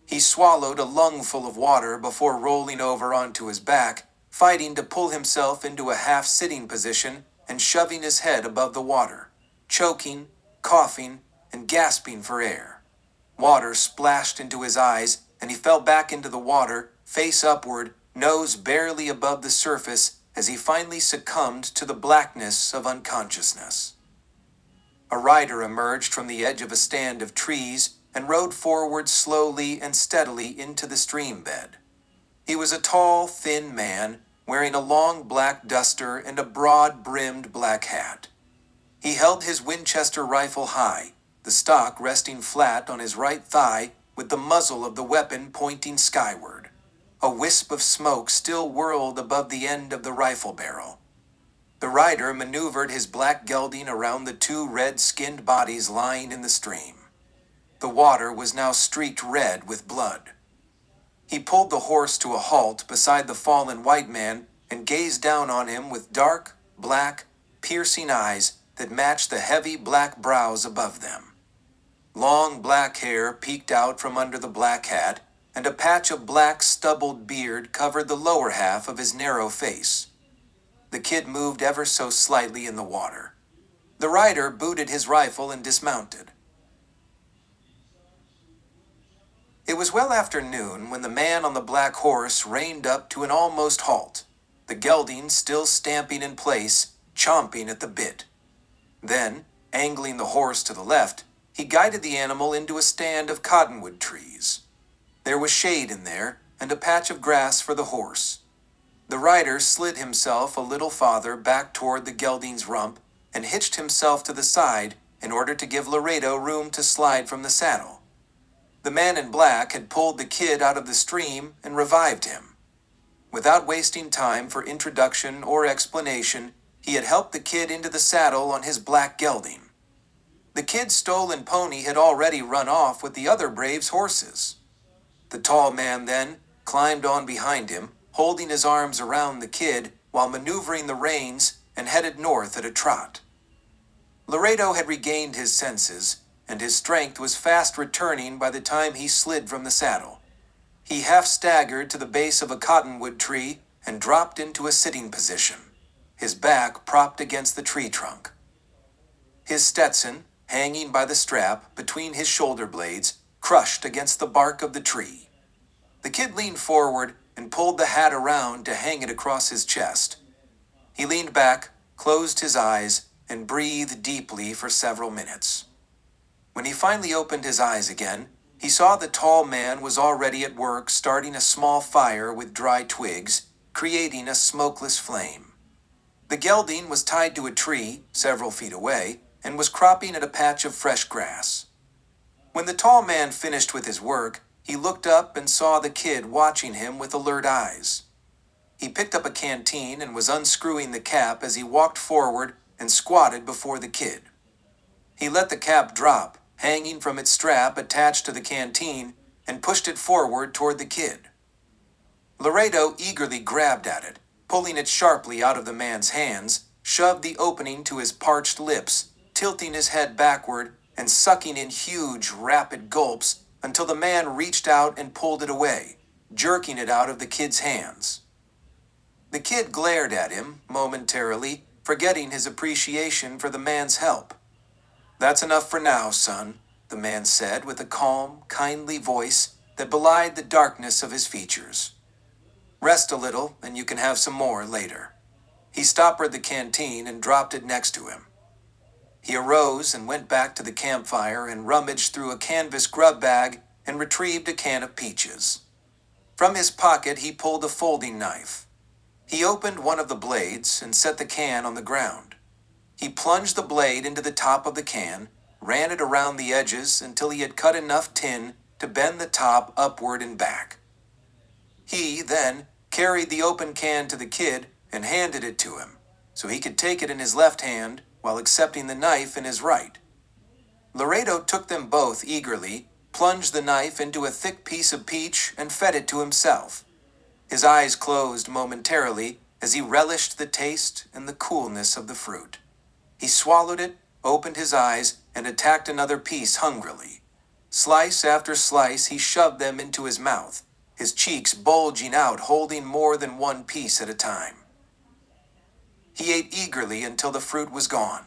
He swallowed a lungful of water before rolling over onto his back, fighting to pull himself into a half-sitting position and shoving his head above the water, choking, coughing, and gasping for air. Water splashed into his eyes, and he fell back into the water, face upward, nose barely above the surface, as he finally succumbed to the blackness of unconsciousness. A rider emerged from the edge of a stand of trees and rode forward slowly and steadily into the stream bed. He was a tall, thin man, wearing a long black duster and a broad-brimmed black hat. He held his Winchester rifle high, the stock resting flat on his right thigh with the muzzle of the weapon pointing skyward. A wisp of smoke still whirled above the end of the rifle barrel. The rider maneuvered his black gelding around the two red-skinned bodies lying in the stream. The water was now streaked red with blood. He pulled the horse to a halt beside the fallen white man and gazed down on him with dark, black, piercing eyes that matched the heavy black brows above them. Long black hair peeked out from under the black hat, and a patch of black stubbled beard covered the lower half of his narrow face. The kid moved ever so slightly in the water. The rider booted his rifle and dismounted. It was well after noon when the man on the black horse reined up to an almost halt, the gelding still stamping in place, chomping at the bit. Then, angling the horse to the left, he guided the animal into a stand of cottonwood trees. There was shade in there, and a patch of grass for the horse. The rider slid himself a little farther back toward the gelding's rump and hitched himself to the side in order to give Laredo room to slide from the saddle. The man in black had pulled the kid out of the stream and revived him. Without wasting time for introduction or explanation, he had helped the kid into the saddle on his black gelding. The kid's stolen pony had already run off with the other brave's horses. The tall man then climbed on behind him, holding his arms around the kid while maneuvering the reins, and headed north at a trot. Laredo had regained his senses, and his strength was fast returning by the time he slid from the saddle. He half staggered to the base of a cottonwood tree and dropped into a sitting position, his back propped against the tree trunk. His Stetson, hanging by the strap between his shoulder blades, crushed against the bark of the tree. The kid leaned forward and pulled the hat around to hang it across his chest. He leaned back, closed his eyes, and breathed deeply for several minutes. When he finally opened his eyes again, he saw the tall man was already at work starting a small fire with dry twigs, creating a smokeless flame. The gelding was tied to a tree, several feet away, and was cropping at a patch of fresh grass. When the tall man finished with his work, he looked up and saw the kid watching him with alert eyes. He picked up a canteen and was unscrewing the cap as he walked forward and squatted before the kid. He let the cap drop, hanging from its strap attached to the canteen, and pushed it forward toward the kid. Laredo eagerly grabbed at it, pulling it sharply out of the man's hands, shoved the opening to his parched lips, tilting his head backward and sucking in huge, rapid gulps until the man reached out and pulled it away, jerking it out of the kid's hands. The kid glared at him, momentarily, forgetting his appreciation for the man's help. "That's enough for now, son," the man said with a calm, kindly voice that belied the darkness of his features. "Rest a little, and you can have some more later." He stoppered the canteen and dropped it next to him. He arose and went back to the campfire and rummaged through a canvas grub bag and retrieved a can of peaches. From his pocket he pulled a folding knife. He opened one of the blades and set the can on the ground. He plunged the blade into the top of the can, ran it around the edges until he had cut enough tin to bend the top upward and back. He then carried the open can to the kid and handed it to him, so he could take it in his left hand while accepting the knife in his right. Laredo took them both eagerly, plunged the knife into a thick piece of peach, and fed it to himself. His eyes closed momentarily as he relished the taste and the coolness of the fruit. He swallowed it, opened his eyes, and attacked another piece hungrily. Slice after slice he shoved them into his mouth, his cheeks bulging out, holding more than one piece at a time. He ate eagerly until the fruit was gone.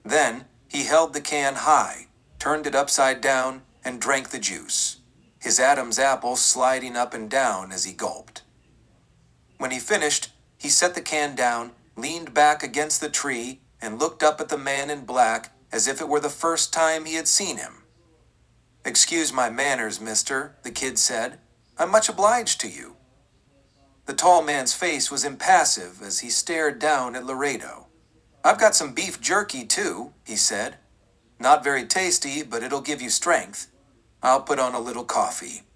Then he held the can high, turned it upside down, and drank the juice, his Adam's apple sliding up and down as he gulped. When he finished, he set the can down, leaned back against the tree, and looked up at the man in black as if it were the first time he had seen him. "Excuse my manners, mister," the kid said. "I'm much obliged to you." The tall man's face was impassive as he stared down at Laredo. "I've got some beef jerky, too," he said. "Not very tasty, but it'll give you strength. I'll put on a little coffee.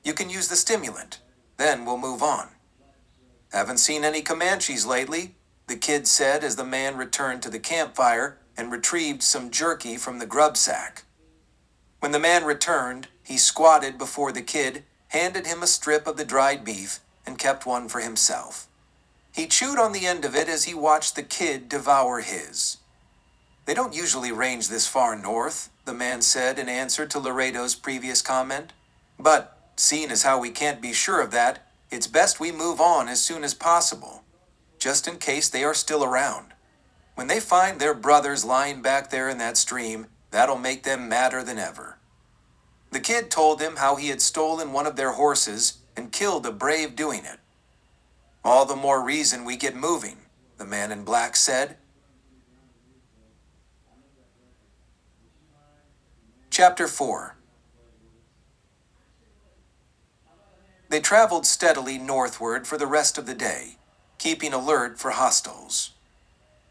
You can use the stimulant. Then we'll move on." "Haven't seen any Comanches lately," the kid said as the man returned to the campfire and retrieved some jerky from the grub sack. When the man returned, he squatted before the kid, handed him a strip of the dried beef, and kept one for himself. He chewed on the end of it as he watched the kid devour his. "They don't usually range this far north," the man said in answer to Laredo's previous comment. "But, seeing as how we can't be sure of that, it's best we move on as soon as possible, just in case they are still around. When they find their brothers lying back there in that stream, that'll make them madder than ever." The kid told him how he had stolen one of their horses and killed a brave doing it. "All the more reason we get moving," the man in black said. Chapter 4. They traveled steadily northward for the rest of the day, keeping alert for hostiles.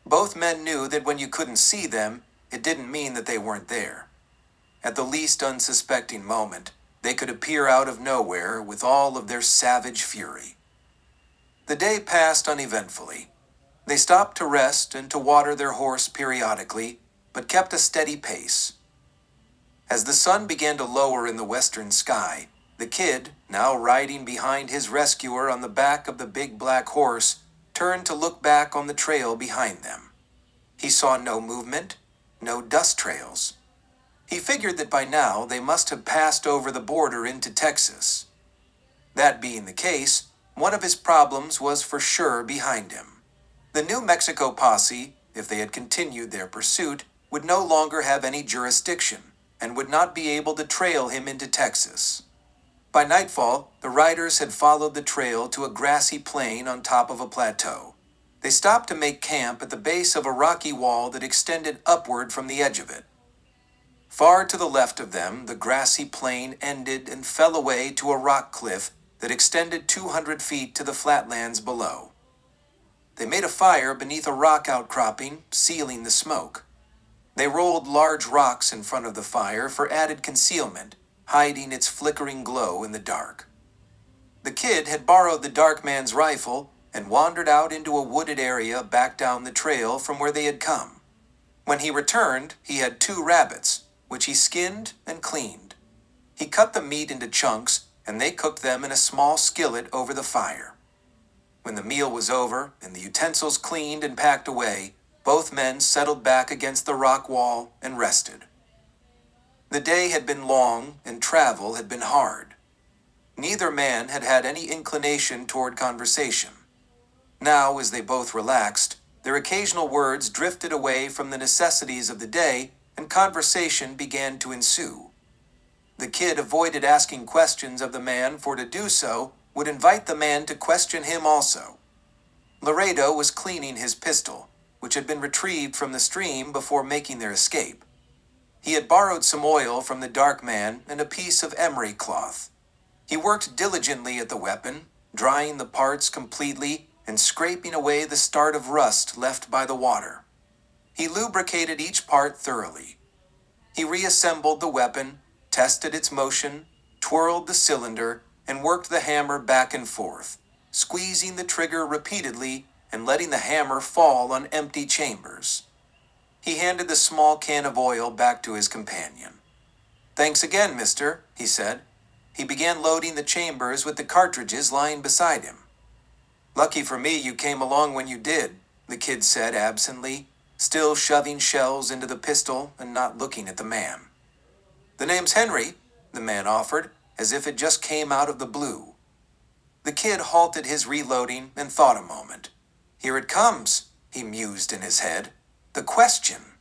Both men knew that when you couldn't see them, it didn't mean that they weren't there. At the least unsuspecting moment, they could appear out of nowhere with all of their savage fury. The day passed uneventfully. They stopped to rest and to water their horse periodically, but kept a steady pace. As the sun began to lower in the western sky, the kid, now riding behind his rescuer on the back of the big black horse, turned to look back on the trail behind them. He saw no movement, no dust trails. He figured that by now they must have passed over the border into Texas. That being the case, one of his problems was for sure behind him. The New Mexico posse, if they had continued their pursuit, would no longer have any jurisdiction and would not be able to trail him into Texas. By nightfall, the riders had followed the trail to a grassy plain on top of a plateau. They stopped to make camp at the base of a rocky wall that extended upward from the edge of it. Far to the left of them, the grassy plain ended and fell away to a rock cliff that extended 200 feet to the flatlands below. They made a fire beneath a rock outcropping, sealing the smoke. They rolled large rocks in front of the fire for added concealment, hiding its flickering glow in the dark. The kid had borrowed the dark man's rifle and wandered out into a wooded area back down the trail from where they had come. When he returned, he had 2 rabbits, which he skinned and cleaned. He cut the meat into chunks, and they cooked them in a small skillet over the fire. When the meal was over and the utensils cleaned and packed away, both men settled back against the rock wall and rested. The day had been long and travel had been hard. Neither man had had any inclination toward conversation. Now, as they both relaxed, their occasional words drifted away from the necessities of the day and conversation began to ensue. The kid avoided asking questions of the man, for to do so would invite the man to question him also. Laredo was cleaning his pistol, which had been retrieved from the stream before making their escape. He had borrowed some oil from the dark man and a piece of emery cloth. He worked diligently at the weapon, drying the parts completely and scraping away the start of rust left by the water. He lubricated each part thoroughly. He reassembled the weapon, tested its motion, twirled the cylinder, and worked the hammer back and forth, squeezing the trigger repeatedly and letting the hammer fall on empty chambers. He handed the small can of oil back to his companion. "Thanks again, mister," he said. He began loading the chambers with the cartridges lying beside him. "Lucky for me you came along when you did," the kid said absently, still shoving shells into the pistol and not looking at the man. "The name's Henry," the man offered, as if it just came out of the blue. The kid halted his reloading and thought a moment. "Here it comes," he mused in his head. "The question."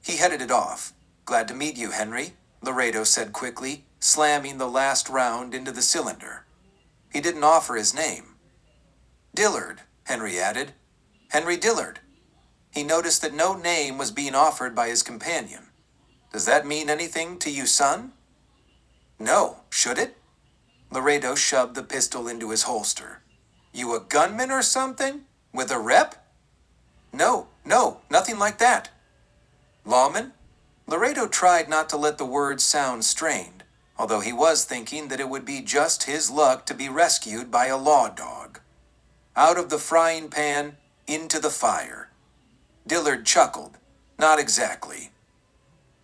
He headed it off. Glad to meet you, Henry, Laredo said quickly, slamming the last round into the cylinder. He didn't offer his name. Dillard, Henry added. Henry Dillard. He noticed that no name was being offered by his companion. Does that mean anything to you, son? No, should it? Laredo shoved the pistol into his holster. You a gunman or something? With a rep? No, nothing like that. Lawman? Laredo tried not to let the words sound strained, although he was thinking that it would be just his luck to be rescued by a law dog. Out of the frying pan, into the fire. Dillard chuckled. Not exactly.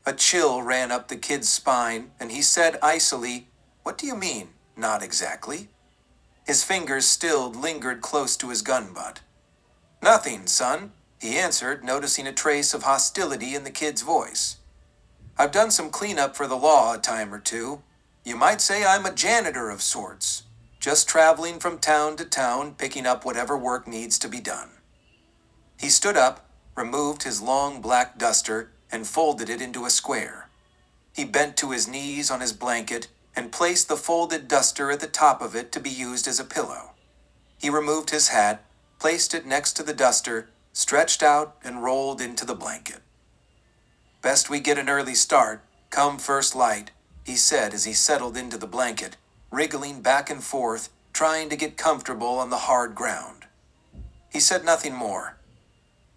A chill ran up the kid's spine, and he said icily, What do you mean, not exactly? His fingers still lingered close to his gun butt. Nothing, son, he answered, noticing a trace of hostility in the kid's voice. I've done some cleanup for the law a time or two. You might say I'm a janitor of sorts, just traveling from town to town, picking up whatever work needs to be done. He stood up, removed his long black duster, and folded it into a square. He bent to his knees on his blanket and placed the folded duster at the top of it to be used as a pillow. He removed his hat, placed it next to the duster, stretched out, and rolled into the blanket. Best we get an early start, come first light, he said as he settled into the blanket, wriggling back and forth, trying to get comfortable on the hard ground. He said nothing more.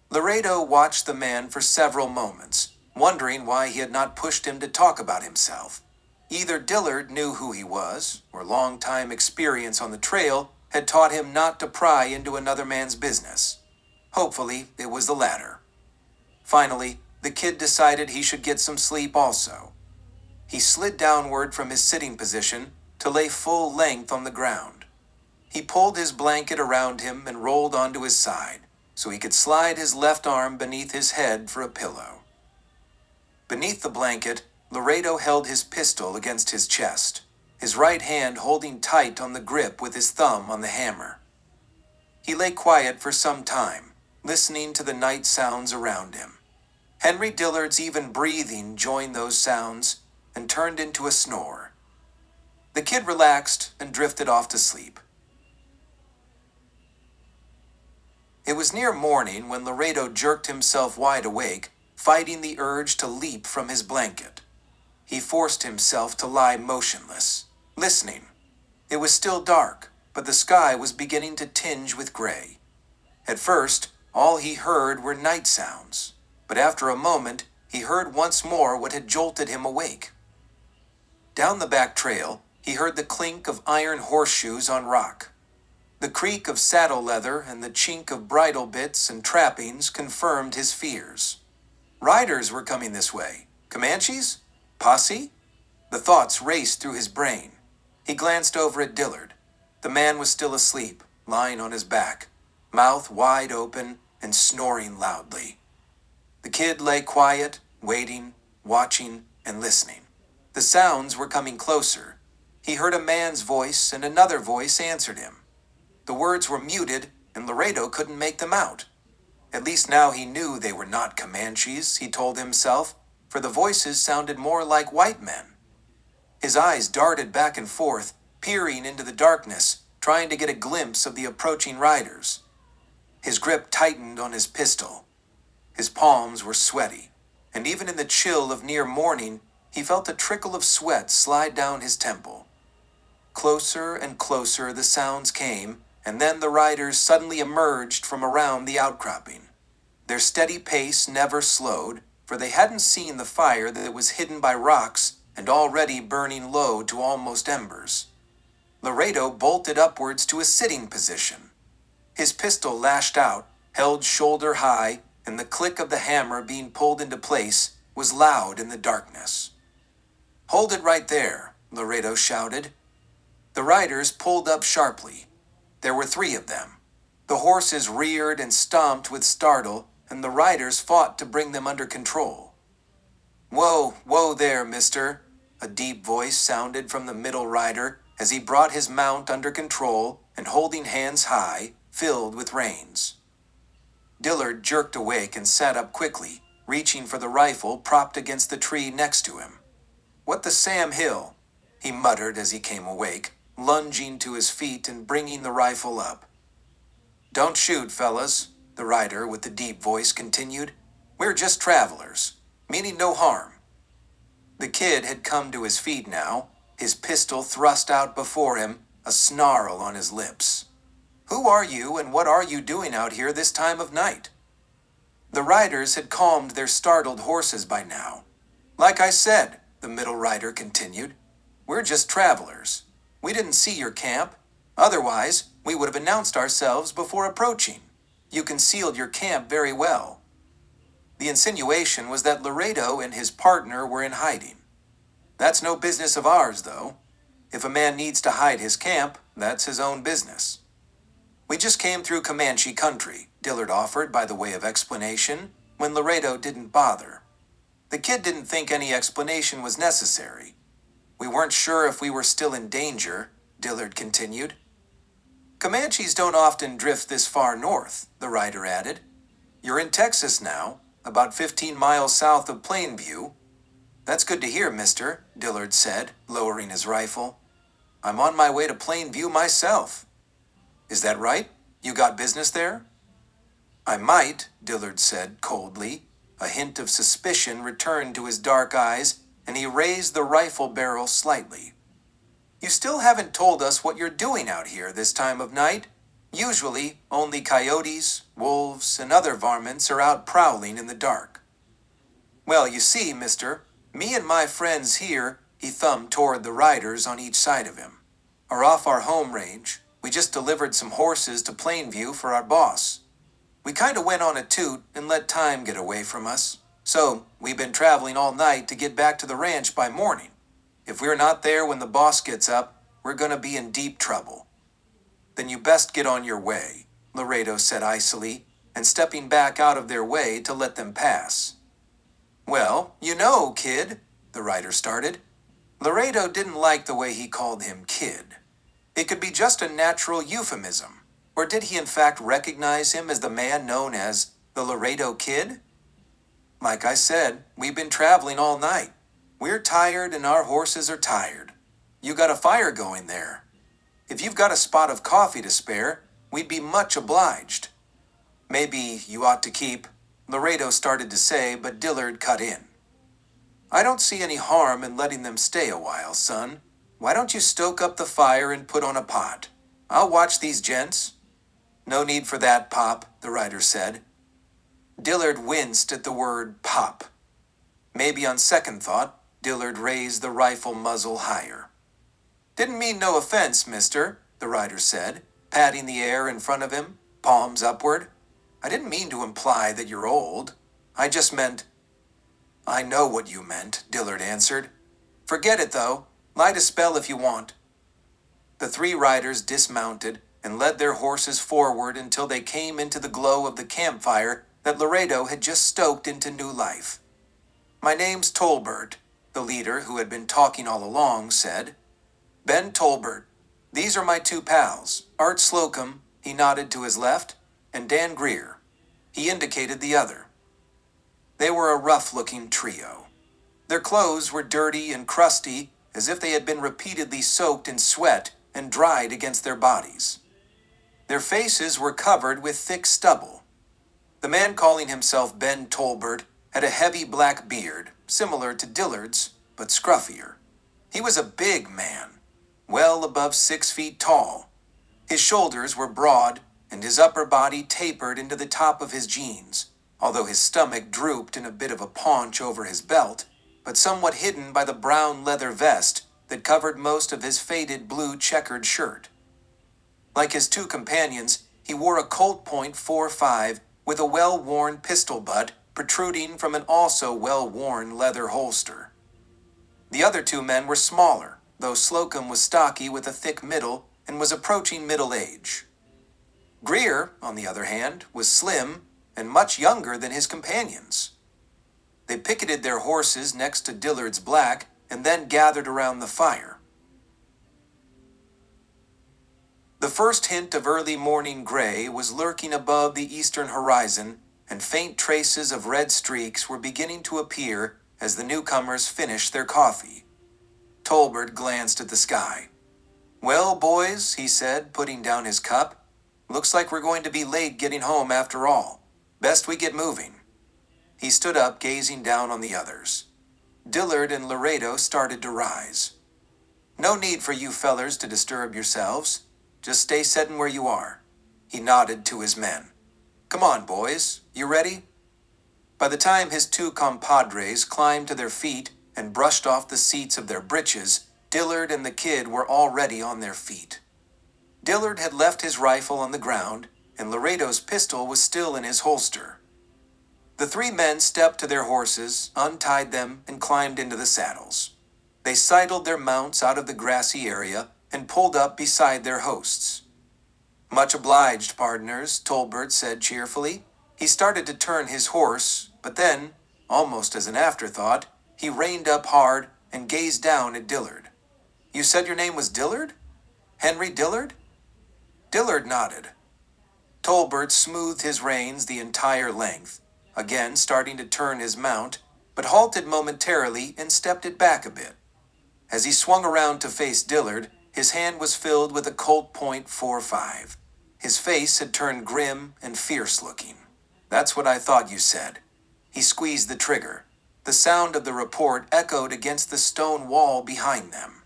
Laredo watched the man for several moments, wondering why he had not pushed him to talk about himself. Either Dillard knew who he was, or long-time experience on the trail had taught him not to pry into another man's business. Hopefully, it was the latter. Finally, the kid decided he should get some sleep also. He slid downward from his sitting position to lay full length on the ground. He pulled his blanket around him and rolled onto his side, so he could slide his left arm beneath his head for a pillow. Beneath the blanket, Laredo held his pistol against his chest, his right hand holding tight on the grip with his thumb on the hammer. He lay quiet for some time, listening to the night sounds around him. Henry Dillard's even breathing joined those sounds and turned into a snore. The kid relaxed and drifted off to sleep. It was near morning when Laredo jerked himself wide awake, fighting the urge to leap from his blanket. He forced himself to lie motionless, listening. It was still dark, but the sky was beginning to tinge with gray. At first, all he heard were night sounds, but after a moment, he heard once more what had jolted him awake. Down the back trail, he heard the clink of iron horseshoes on rock. The creak of saddle leather and the chink of bridle bits and trappings confirmed his fears. Riders were coming this way. Comanches? Posse? The thoughts raced through his brain. He glanced over at Dillard. The man was still asleep, lying on his back, mouth wide open and snoring loudly. The kid lay quiet, waiting, watching, and listening. The sounds were coming closer. He heard a man's voice and another voice answered him. The words were muted, and Laredo couldn't make them out. At least now he knew they were not Comanches, he told himself, for the voices sounded more like white men. His eyes darted back and forth, peering into the darkness, trying to get a glimpse of the approaching riders. His grip tightened on his pistol. His palms were sweaty, and even in the chill of near morning, he felt a trickle of sweat slide down his temple. Closer and closer the sounds came, and then the riders suddenly emerged from around the outcropping. Their steady pace never slowed, for they hadn't seen the fire that was hidden by rocks and already burning low to almost embers. Laredo bolted upwards to a sitting position. His pistol lashed out, held shoulder high, and the click of the hammer being pulled into place was loud in the darkness. "Hold it right there," Laredo shouted. The riders pulled up sharply. There were 3 of them. The horses reared and stomped with startle, and the riders fought to bring them under control. Whoa there, mister," a deep voice sounded from the middle rider as he brought his mount under control and holding hands high, filled with reins. Dillard jerked awake and sat up quickly, reaching for the rifle propped against the tree next to him. "What the Sam Hill?" he muttered as he came awake, lunging to his feet and bringing the rifle up. "Don't shoot, fellas," the rider with the deep voice continued. "We're just travelers, meaning no harm." The kid had come to his feet now, his pistol thrust out before him, a snarl on his lips. "Who are you and what are you doing out here this time of night?" The riders had calmed their startled horses by now. "Like I said," the middle rider continued, "we're just travelers. We didn't see your camp. Otherwise, we would have announced ourselves before approaching. You concealed your camp very well." The insinuation was that Laredo and his partner were in hiding. "That's no business of ours, though. If a man needs to hide his camp, that's his own business." "We just came through Comanche country," Dillard offered by the way of explanation, when Laredo didn't bother. The kid didn't think any explanation was necessary. "We weren't sure if we were still in danger," Dillard continued. "Comanches don't often drift this far north," the rider added. "You're in Texas now, about 15 miles south of Plainview." "That's good to hear, mister," Dillard said, lowering his rifle. "I'm on my way to Plainview myself." "Is that right? You got business there?" "I might," Dillard said coldly. A hint of suspicion returned to his dark eyes, and he raised the rifle barrel slightly. "You still haven't told us what you're doing out here this time of night. Usually, only coyotes, wolves, and other varmints are out prowling in the dark." "Well, you see, mister, me and my friends here," he thumbed toward the riders on each side of him, "are off our home range. We just delivered some horses to Plainview for our boss. We kind of went on a toot and let time get away from us. So, we've been traveling all night to get back to the ranch by morning. If we're not there when the boss gets up, we're going to be in deep trouble." "Then you best get on your way," Laredo said icily, and stepping back out of their way to let them pass. "Well, you know, kid," the rider started. Laredo didn't like the way he called him kid. It could be just a natural euphemism. Or did he in fact recognize him as the man known as the Laredo Kid? "Like I said, we've been traveling all night. We're tired and our horses are tired. You got a fire going there. If you've got a spot of coffee to spare, we'd be much obliged." "Maybe you ought to keep," Laredo started to say, but Dillard cut in. "I don't see any harm in letting them stay a while, son. Why don't you stoke up the fire and put on a pot? I'll watch these gents." "No need for that, Pop," the rider said. Dillard winced at the word pop. Maybe on second thought, Dillard raised the rifle muzzle higher. "Didn't mean no offense, mister," the rider said, patting the air in front of him, palms upward. "I didn't mean to imply that you're old. I just meant—" "I know what you meant," Dillard answered. "Forget it, though. Light a spell if you want." The three riders dismounted and led their horses forward until they came into the glow of the campfire that Laredo had just stoked into new life. "My name's Tolbert," the leader, who had been talking all along, said. "Ben Tolbert. These are my two pals, Art Slocum," he nodded to his left, "and Dan Greer." He indicated the other. They were a rough-looking trio. Their clothes were dirty and crusty, as if they had been repeatedly soaked in sweat and dried against their bodies. Their faces were covered with thick stubble. The man calling himself Ben Tolbert had a heavy black beard, similar to Dillard's, but scruffier. He was a big man, well above 6 feet tall. His shoulders were broad, and his upper body tapered into the top of his jeans, although his stomach drooped in a bit of a paunch over his belt, but somewhat hidden by the brown leather vest that covered most of his faded blue checkered shirt. Like his two companions, he wore a Colt .45 with a well-worn pistol butt protruding from an also well-worn leather holster. The other two men were smaller, though Slocum was stocky with a thick middle and was approaching middle age. Greer, on the other hand, was slim and much younger than his companions. They picketed their horses next to Dillard's black and then gathered around the fire. The first hint of early morning gray was lurking above the eastern horizon, and faint traces of red streaks were beginning to appear as the newcomers finished their coffee. Tolbert glanced at the sky. "Well, boys," he said, putting down his cup, "looks like we're going to be late getting home after all. Best we get moving." He stood up, gazing down on the others. Dillard and Laredo started to rise. "No need for you fellers to disturb yourselves. Just stay setting where you are." He nodded to his men. "Come on, boys. You ready?" By the time his two compadres climbed to their feet and brushed off the seats of their breeches, Dillard and the kid were already on their feet. Dillard had left his rifle on the ground, and Laredo's pistol was still in his holster. The three men stepped to their horses, untied them, and climbed into the saddles. They sidled their mounts out of the grassy area and pulled up beside their hosts. "Much obliged, pardners," Tolbert said cheerfully. He started to turn his horse, but then, almost as an afterthought, he reined up hard and gazed down at Dillard. "You said your name was Dillard? Henry Dillard?" Dillard nodded. Tolbert smoothed his reins the entire length, again starting to turn his mount, but halted momentarily and stepped it back a bit. As he swung around to face Dillard, his hand was filled with a Colt .45. His face had turned grim and fierce-looking. "That's what I thought you said." He squeezed the trigger. The sound of the report echoed against the stone wall behind them.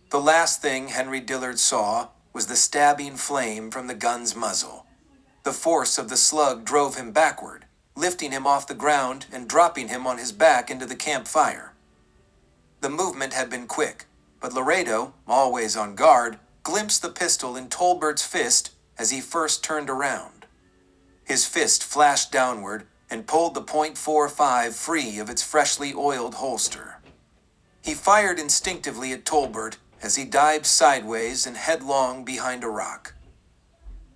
The last thing Henry Dillard saw was the stabbing flame from the gun's muzzle. The force of the slug drove him backward, lifting him off the ground and dropping him on his back into the campfire. The movement had been quick, but Laredo, always on guard, glimpsed the pistol in Tolbert's fist as he first turned around. His fist flashed downward and pulled the .45 free of its freshly oiled holster. He fired instinctively at Tolbert as he dived sideways and headlong behind a rock.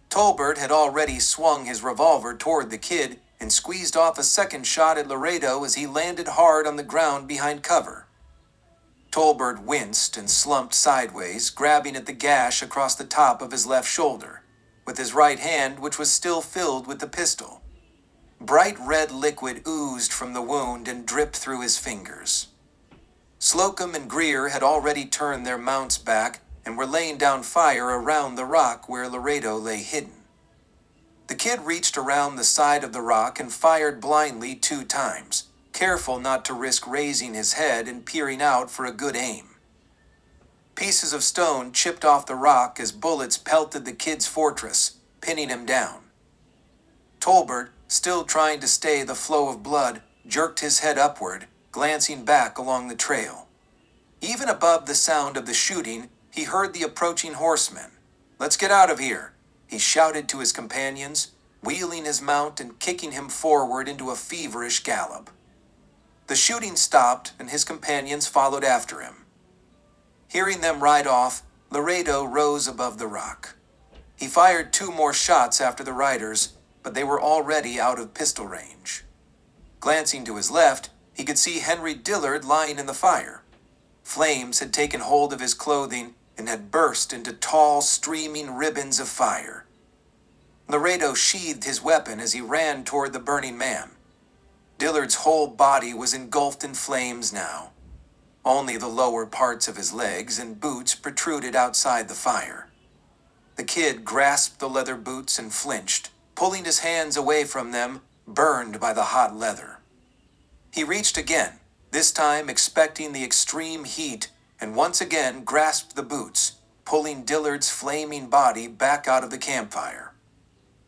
Tolbert had already swung his revolver toward the kid and squeezed off a second shot at Laredo as he landed hard on the ground behind cover. Tolbert winced and slumped sideways, grabbing at the gash across the top of his left shoulder, with his right hand, which was still filled with the pistol. Bright red liquid oozed from the wound and dripped through his fingers. Slocum and Greer had already turned their mounts back and were laying down fire around the rock where Laredo lay hidden. The kid reached around the side of the rock and fired blindly 2 times, careful not to risk raising his head and peering out for a good aim. Pieces of stone chipped off the rock as bullets pelted the kid's fortress, pinning him down. Tolbert, still trying to stay the flow of blood, jerked his head upward, glancing back along the trail. Even above the sound of the shooting, he heard the approaching horsemen. "Let's get out of here," he shouted to his companions, wheeling his mount and kicking him forward into a feverish gallop. The shooting stopped, and his companions followed after him. Hearing them ride off, Laredo rose above the rock. He fired 2 more shots after the riders, but they were already out of pistol range. Glancing to his left, he could see Henry Dillard lying in the fire. Flames had taken hold of his clothing and had burst into tall, streaming ribbons of fire. Laredo sheathed his weapon as he ran toward the burning man. Dillard's whole body was engulfed in flames now. Only the lower parts of his legs and boots protruded outside the fire. The kid grasped the leather boots and flinched, pulling his hands away from them, burned by the hot leather. He reached again, this time expecting the extreme heat, and once again grasped the boots, pulling Dillard's flaming body back out of the campfire.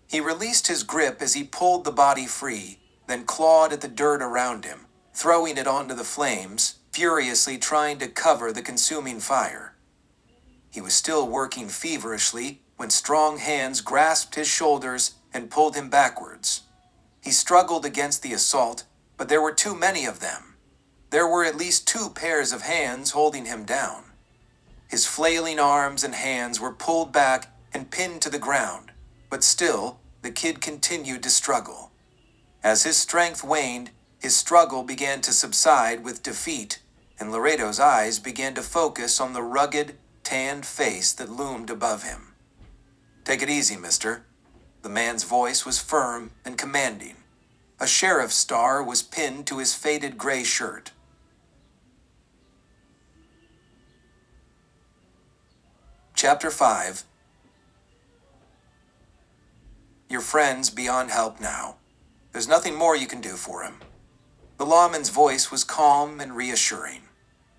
He released his grip as he pulled the body free, then clawed at the dirt around him, throwing it onto the flames, furiously trying to cover the consuming fire. He was still working feverishly when strong hands grasped his shoulders and pulled him backwards. He struggled against the assault, but there were too many of them. There were at least 2 pairs of hands holding him down. His flailing arms and hands were pulled back and pinned to the ground, but still, the kid continued to struggle. As his strength waned, his struggle began to subside with defeat, and Laredo's eyes began to focus on the rugged, tanned face that loomed above him. "Take it easy, mister." The man's voice was firm and commanding. A sheriff's star was pinned to his faded gray shirt. Chapter 5. Your friend's beyond help now. There's nothing more you can do for him. The lawman's voice was calm and reassuring.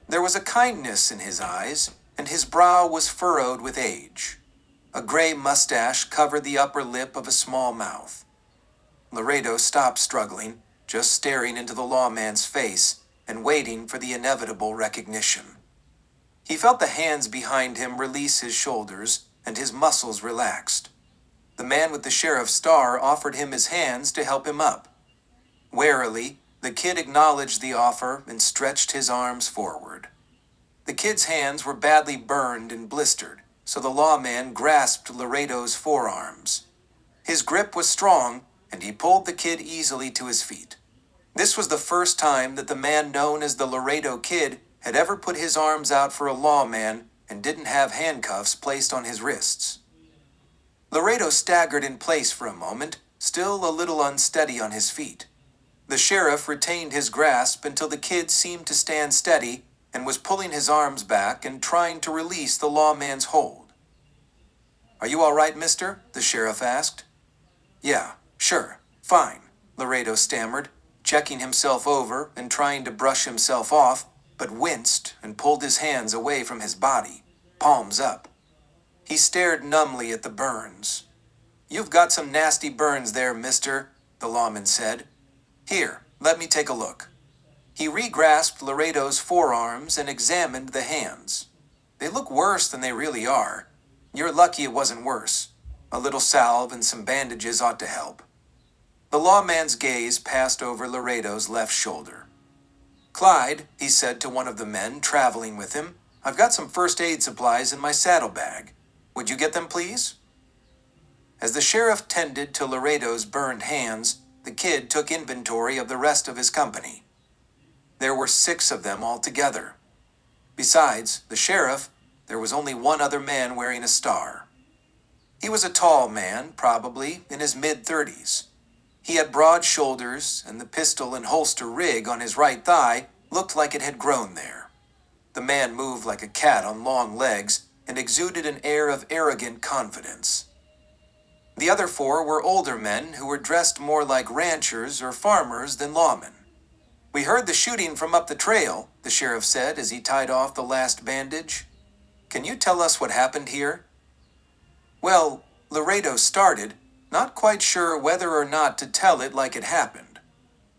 There was a kindness in his eyes, and his brow was furrowed with age. A gray mustache covered the upper lip of a small mouth. Laredo stopped struggling, just staring into the lawman's face and waiting for the inevitable recognition. He felt the hands behind him release his shoulders, and his muscles relaxed. The man with the sheriff's star offered him his hands to help him up. Warily, the kid acknowledged the offer and stretched his arms forward. The kid's hands were badly burned and blistered, so the lawman grasped Laredo's forearms. His grip was strong, and he pulled the kid easily to his feet. This was the first time that the man known as the Laredo Kid had ever put his arms out for a lawman and didn't have handcuffs placed on his wrists. Laredo staggered in place for a moment, still a little unsteady on his feet. The sheriff retained his grasp until the kid seemed to stand steady and was pulling his arms back and trying to release the lawman's hold. "Are you all right, mister?" the sheriff asked. "Yeah, sure, fine," Laredo stammered, checking himself over and trying to brush himself off, but winced and pulled his hands away from his body, palms up. He stared numbly at the burns. "You've got some nasty burns there, mister," the lawman said. "Here, let me take a look." He re-grasped Laredo's forearms and examined the hands. "They look worse than they really are. You're lucky it wasn't worse. A little salve and some bandages ought to help." The lawman's gaze passed over Laredo's left shoulder. "Clyde," he said to one of the men traveling with him, "I've got some first aid supplies in my saddlebag. Would you get them, please?" As the sheriff tended to Laredo's burned hands, the kid took inventory of the rest of his company. There were 6 of them altogether. Besides the sheriff, there was only one other man wearing a star. He was a tall man, probably in his mid-30s. He had broad shoulders, and the pistol and holster rig on his right thigh looked like it had grown there. The man moved like a cat on long legs and exuded an air of arrogant confidence. The other 4 were older men who were dressed more like ranchers or farmers than lawmen. "We heard the shooting from up the trail," the sheriff said as he tied off the last bandage. "Can you tell us what happened here?" Well, Laredo started, not quite sure whether or not to tell it like it happened.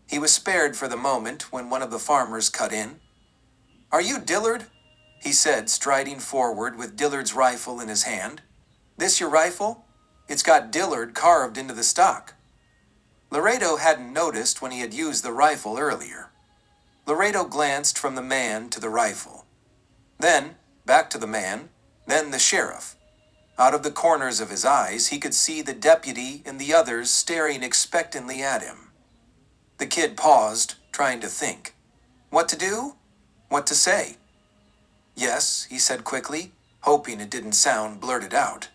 He was spared for the moment when one of the farmers cut in. "Are you Dillard?" he said, striding forward with Dillard's rifle in his hand. "This your rifle? It's got Dillard carved into the stock." Laredo hadn't noticed when he had used the rifle earlier. Laredo glanced from the man to the rifle. Then, back to the man, then the sheriff. Out of the corners of his eyes, he could see the deputy and the others staring expectantly at him. The kid paused, trying to think. What to do? What to say? "Yes," he said quickly, hoping it didn't sound blurted out.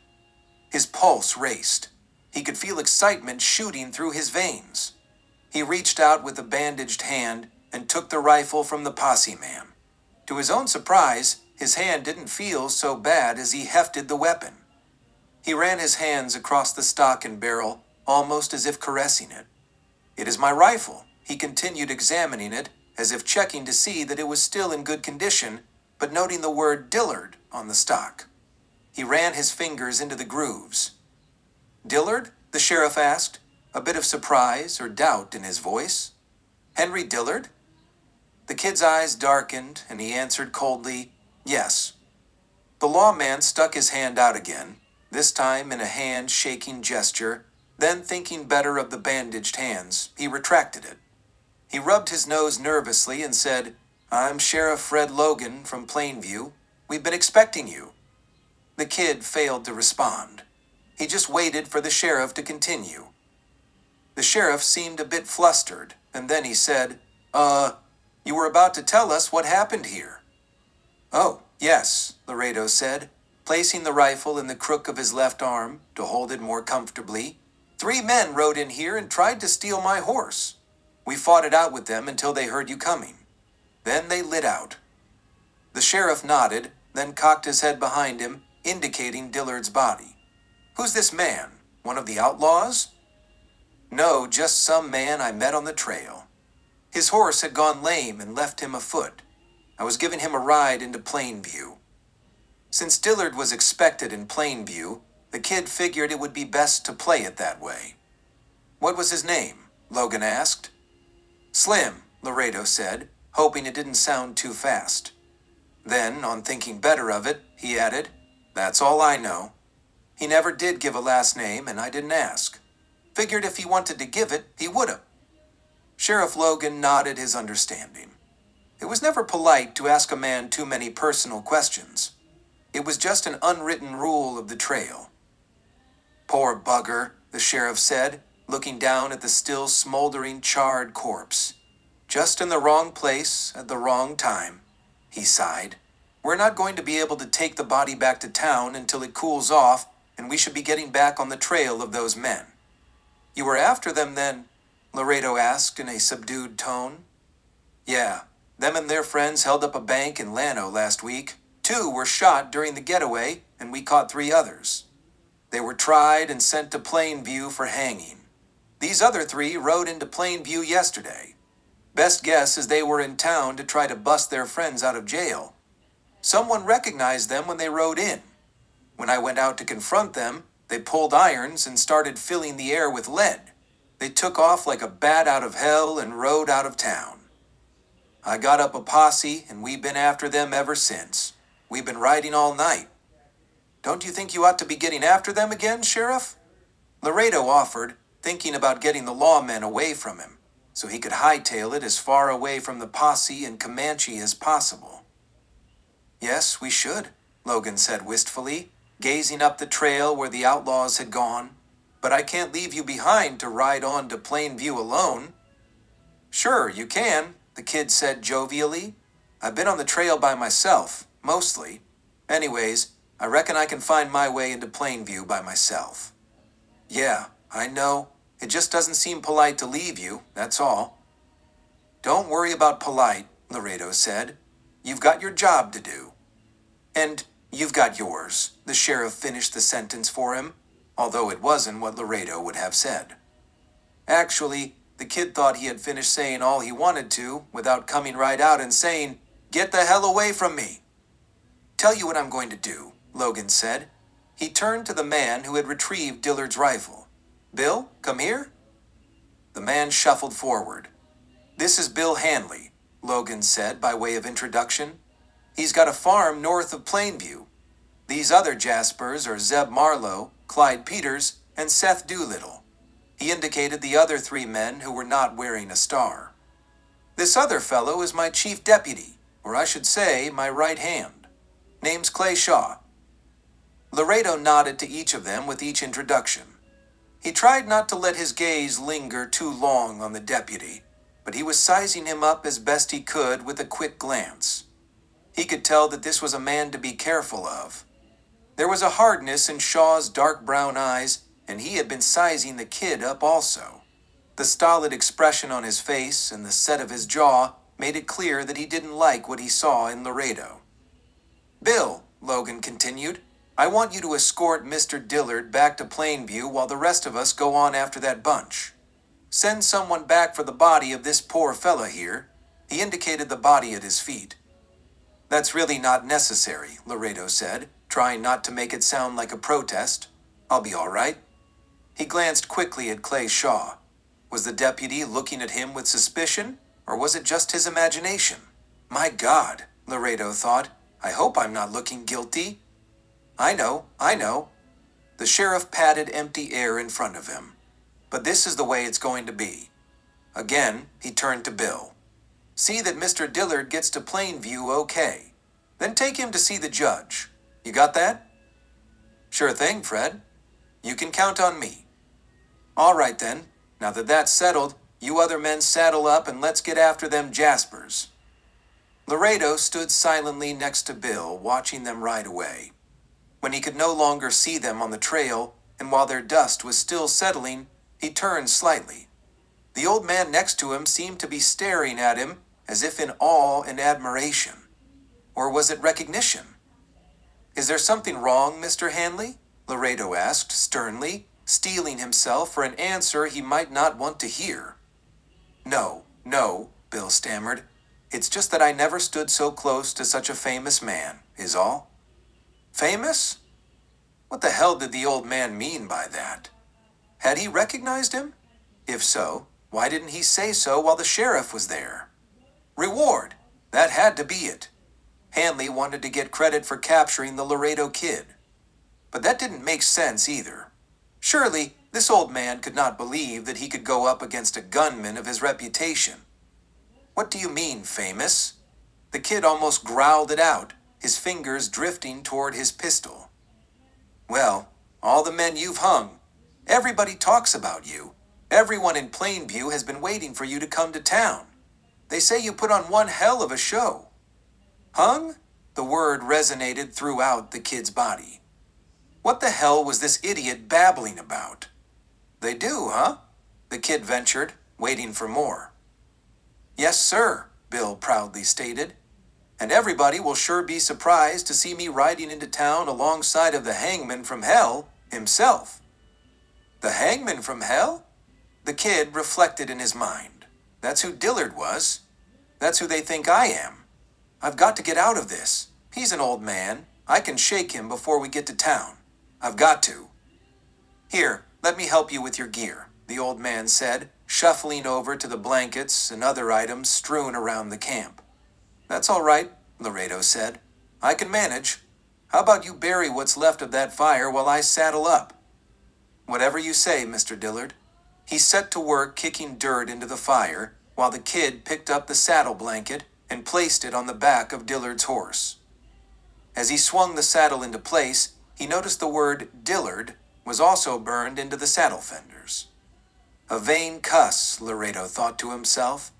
His pulse raced. He could feel excitement shooting through his veins. He reached out with a bandaged hand and took the rifle from the posse man. To his own surprise, his hand didn't feel so bad as he hefted the weapon. He ran his hands across the stock and barrel, almost as if caressing it. "It is my rifle," he continued, examining it, as if checking to see that it was still in good condition, but noting the word Dillard on the stock. He ran his fingers into the grooves. "Dillard?" the sheriff asked, a bit of surprise or doubt in his voice. "Henry Dillard?" The kid's eyes darkened, and he answered coldly, "Yes." The lawman stuck his hand out again, this time in a hand-shaking gesture. Then, thinking better of the bandaged hands, he retracted it. He rubbed his nose nervously and said, "I'm Sheriff Fred Logan from Plainview. We've been expecting you." The kid failed to respond. He just waited for the sheriff to continue. The sheriff seemed a bit flustered, and then he said, You were about to tell us what happened here." "Oh, yes," Laredo said, placing the rifle in the crook of his left arm to hold it more comfortably. "3 men rode in here and tried to steal my horse. We fought it out with them until they heard you coming. Then they lit out." The sheriff nodded, then cocked his head behind him, indicating Dillard's body. "Who's this man? One of the outlaws?" "No, just some man I met on the trail. His horse had gone lame and left him afoot. I was giving him a ride into Plainview." Since Dillard was expected in Plainview, the kid figured it would be best to play it that way. "What was his name?" Logan asked. "Slim," Laredo said, hoping it didn't sound too fast. Then, on thinking better of it, he added, "That's all I know. He never did give a last name, and I didn't ask. Figured if he wanted to give it, he would've." Sheriff Logan nodded his understanding. It was never polite to ask a man too many personal questions. It was just an unwritten rule of the trail. "Poor bugger," the sheriff said, looking down at the still smoldering, charred corpse. "Just in the wrong place at the wrong time," he sighed. "We're not going to be able to take the body back to town until it cools off, and we should be getting back on the trail of those men." "You were after them then?" Laredo asked in a subdued tone. "Yeah, them and their friends held up a bank in Llano last week. 2 were shot during the getaway, and we caught 3 others. They were tried and sent to Plainview for hanging. These other 3 rode into Plainview yesterday. Best guess is they were in town to try to bust their friends out of jail. Someone recognized them when they rode in. When I went out to confront them, they pulled irons and started filling the air with lead. They took off like a bat out of hell and rode out of town. I got up a posse, and we've been after them ever since. We've been riding all night." "Don't you think you ought to be getting after them again, Sheriff?" Laredo offered, thinking about getting the lawmen away from him, so he could hightail it as far away from the posse and Comanche as possible. "Yes, we should," Logan said wistfully, gazing up the trail where the outlaws had gone. "But I can't leave you behind to ride on to Plainview alone." "Sure, you can," the kid said jovially. "I've been on the trail by myself, mostly. Anyways, I reckon I can find my way into Plainview by myself." "Yeah, I know. It just doesn't seem polite to leave you, that's all." "Don't worry about polite," Laredo said. "You've got your job to do." "And you've got yours," the sheriff finished the sentence for him, although it wasn't what Laredo would have said. Actually, the kid thought he had finished saying all he wanted to without coming right out and saying, "Get the hell away from me." "Tell you what I'm going to do," Logan said. He turned to the man who had retrieved Dillard's rifle. "Bill, come here." The man shuffled forward. "This is Bill Hanley," Logan said by way of introduction. "He's got a farm north of Plainview. These other Jaspers are Zeb Marlowe, Clyde Peters, and Seth Doolittle." He indicated the other 3 men who were not wearing a star. "This other fellow is my chief deputy, or I should say my right hand. Name's Clay Shaw." Laredo nodded to each of them with each introduction. He tried not to let his gaze linger too long on the deputy, but he was sizing him up as best he could with a quick glance. He could tell that this was a man to be careful of. There was a hardness in Shaw's dark brown eyes, and he had been sizing the kid up also. The stolid expression on his face and the set of his jaw made it clear that he didn't like what he saw in Laredo. "Bill," Logan continued, "I want you to escort Mr. Dillard back to Plainview while the rest of us go on after that bunch. Send someone back for the body of this poor fella here." He indicated the body at his feet. "That's really not necessary," Laredo said, trying not to make it sound like a protest. "I'll be all right." He glanced quickly at Clay Shaw. Was the deputy looking at him with suspicion, or was it just his imagination? My God, Laredo thought, I hope I'm not looking guilty. I know. The sheriff patted empty air in front of him. "But this is the way it's going to be." Again, he turned to Bill. "See that Mr. Dillard gets to Plainview okay. Then take him to see the judge. You got that?" "Sure thing, Fred. You can count on me." "All right then. Now that that's settled, you other men saddle up and let's get after them Jaspers." Laredo stood silently next to Bill, watching them ride away. When he could no longer see them on the trail, and while their dust was still settling, he turned slightly. The old man next to him seemed to be staring at him as if in awe and admiration. Or was it recognition? "Is there something wrong, Mr. Hanley?" Laredo asked sternly, steeling himself for an answer he might not want to hear. No, Bill stammered. "It's just that I never stood so close to such a famous man, is all." Famous? What the hell did the old man mean by that? Had he recognized him? If so, why didn't he say so while the sheriff was there? Reward! That had to be it. Hanley wanted to get credit for capturing the Laredo Kid. But that didn't make sense either. Surely, this old man could not believe that he could go up against a gunman of his reputation. "What do you mean, famous?" The kid almost growled it out, his fingers drifting toward his pistol. "Well, all the men you've hung. Everybody talks about you. Everyone in Plainview has been waiting for you to come to town. They say you put on one hell of a show." Hung? The word resonated throughout the kid's body. What the hell was this idiot babbling about? "They do, huh?" the kid ventured, waiting for more. "Yes, sir," Bill proudly stated. "And everybody will sure be surprised to see me riding into town alongside of the Hangman from hell himself." The Hangman from hell? The kid reflected in his mind. That's who Dillard was. That's who they think I am. I've got to get out of this. He's an old man. I can shake him before we get to town. I've got to. "Here, let me help you with your gear," the old man said, shuffling over to the blankets and other items strewn around the camp. "That's all right," Laredo said. "I can manage. How about you bury what's left of that fire while I saddle up?" "Whatever you say, Mr. Dillard." He set to work kicking dirt into the fire while the kid picked up the saddle blanket and placed it on the back of Dillard's horse. As he swung the saddle into place, he noticed the word Dillard was also burned into the saddle fenders. A vain cuss, Laredo thought to himself.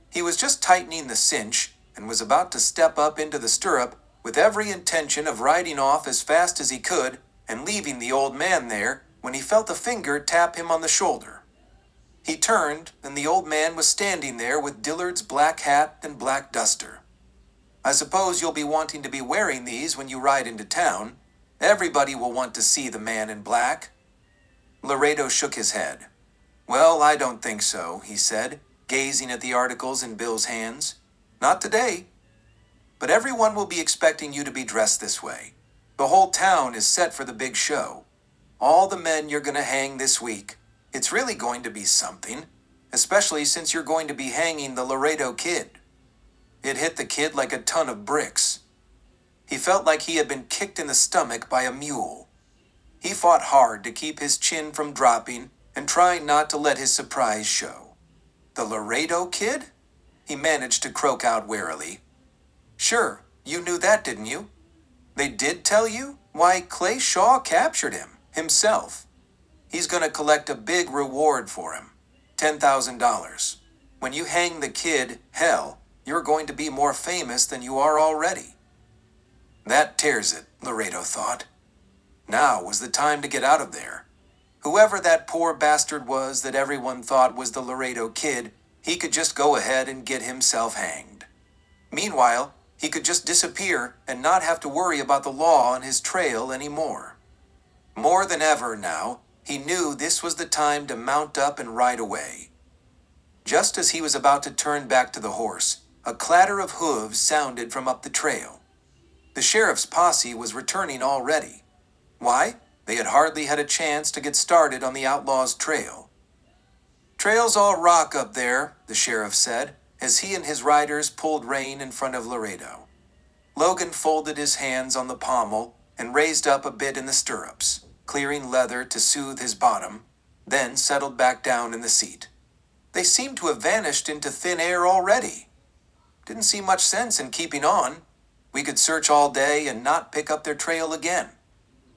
He was just tightening the cinch and was about to step up into the stirrup with every intention of riding off as fast as he could and leaving the old man there when he felt a finger tap him on the shoulder. He turned, and the old man was standing there with Dillard's black hat and black duster. "I suppose you'll be wanting to be wearing these when you ride into town. Everybody will want to see the man in black." Laredo shook his head. "Well, I don't think so," he said, gazing at the articles in Bill's hands. "Not today. But everyone will be expecting you to be dressed this way. The whole town is set for the big show. All the men you're going to hang this week. It's really going to be something, especially since you're going to be hanging the Laredo Kid." It hit the kid like a ton of bricks. He felt like he had been kicked in the stomach by a mule. He fought hard to keep his chin from dropping and trying not to let his surprise show. "The Laredo Kid?" he managed to croak out warily. "Sure, you knew that, didn't you? They did tell you? Why, Clay Shaw captured him, himself. He's going to collect a big reward for him. $10,000. When you hang the kid, hell, you're going to be more famous than you are already." That tears it, Laredo thought. Now was the time to get out of there. Whoever that poor bastard was that everyone thought was the Laredo Kid, he could just go ahead and get himself hanged. Meanwhile, he could just disappear and not have to worry about the law on his trail anymore. More than ever now, he knew this was the time to mount up and ride away. Just as he was about to turn back to the horse, a clatter of hooves sounded from up the trail. The sheriff's posse was returning already. Why? They had hardly had a chance to get started on the outlaw's trail. "Trail's all rock up there," the sheriff said, as he and his riders pulled rein in front of Laredo. Logan folded his hands on the pommel and raised up a bit in the stirrups, clearing leather to soothe his bottom, then settled back down in the seat. They seemed to have vanished into thin air already. Didn't see much sense in keeping on. We could search all day and not pick up their trail again.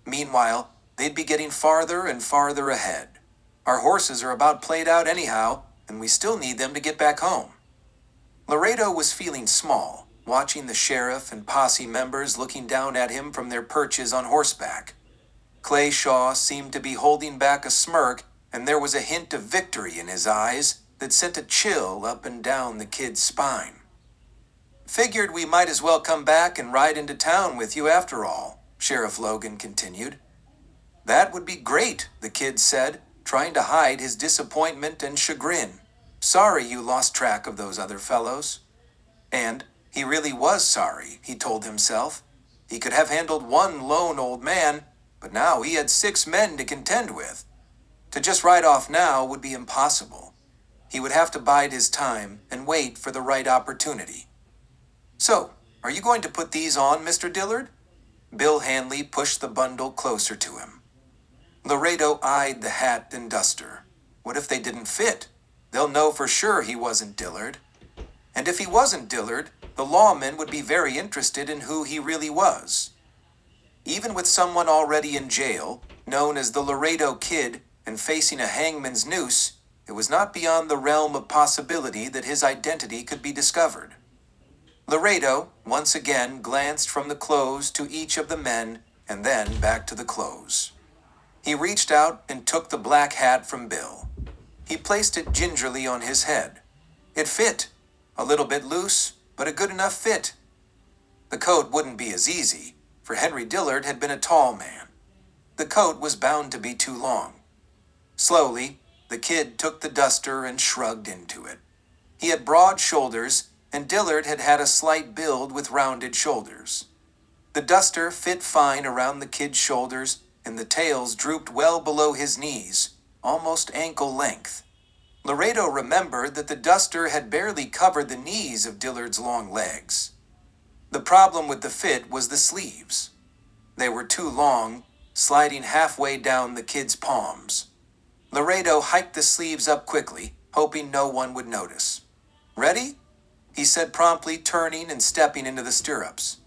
Meanwhile, they'd be getting farther and farther ahead. Our horses are about played out anyhow, and we still need them to get back home. Laredo was feeling small, watching the sheriff and posse members looking down at him from their perches on horseback. Clay Shaw seemed to be holding back a smirk, and there was a hint of victory in his eyes that sent a chill up and down the kid's spine. "Figured we might as well come back and ride into town with you after all," Sheriff Logan continued. "That would be great," the kid said, trying to hide his disappointment and chagrin. "Sorry you lost track of those other fellows." And he really was sorry, he told himself. He could have handled one lone old man, but now he had 6 men to contend with. To just ride off now would be impossible. He would have to bide his time and wait for the right opportunity. "So, are you going to put these on, Mr. Dillard?" Bill Hanley pushed the bundle closer to him. Laredo eyed the hat and duster. What if they didn't fit? They'll know for sure he wasn't Dillard. And if he wasn't Dillard, the lawmen would be very interested in who he really was. Even with someone already in jail, known as the Laredo Kid, and facing a hangman's noose, it was not beyond the realm of possibility that his identity could be discovered. Laredo, once again, glanced from the clothes to each of the men, and then back to the clothes. He reached out and took the black hat from Bill. He placed it gingerly on his head. It fit. A little bit loose, but a good enough fit. The coat wouldn't be as easy, for Henry Dillard had been a tall man. The coat was bound to be too long. Slowly, the kid took the duster and shrugged into it. He had broad shoulders, and Dillard had had a slight build with rounded shoulders. The duster fit fine around the kid's shoulders, and the tails drooped well below his knees, almost ankle length. Laredo remembered that the duster had barely covered the knees of Dillard's long legs. The problem with the fit was the sleeves. They were too long, sliding halfway down the kid's palms. Laredo hiked the sleeves up quickly, hoping no one would notice. "Ready?" he said promptly, turning and stepping into the stirrups.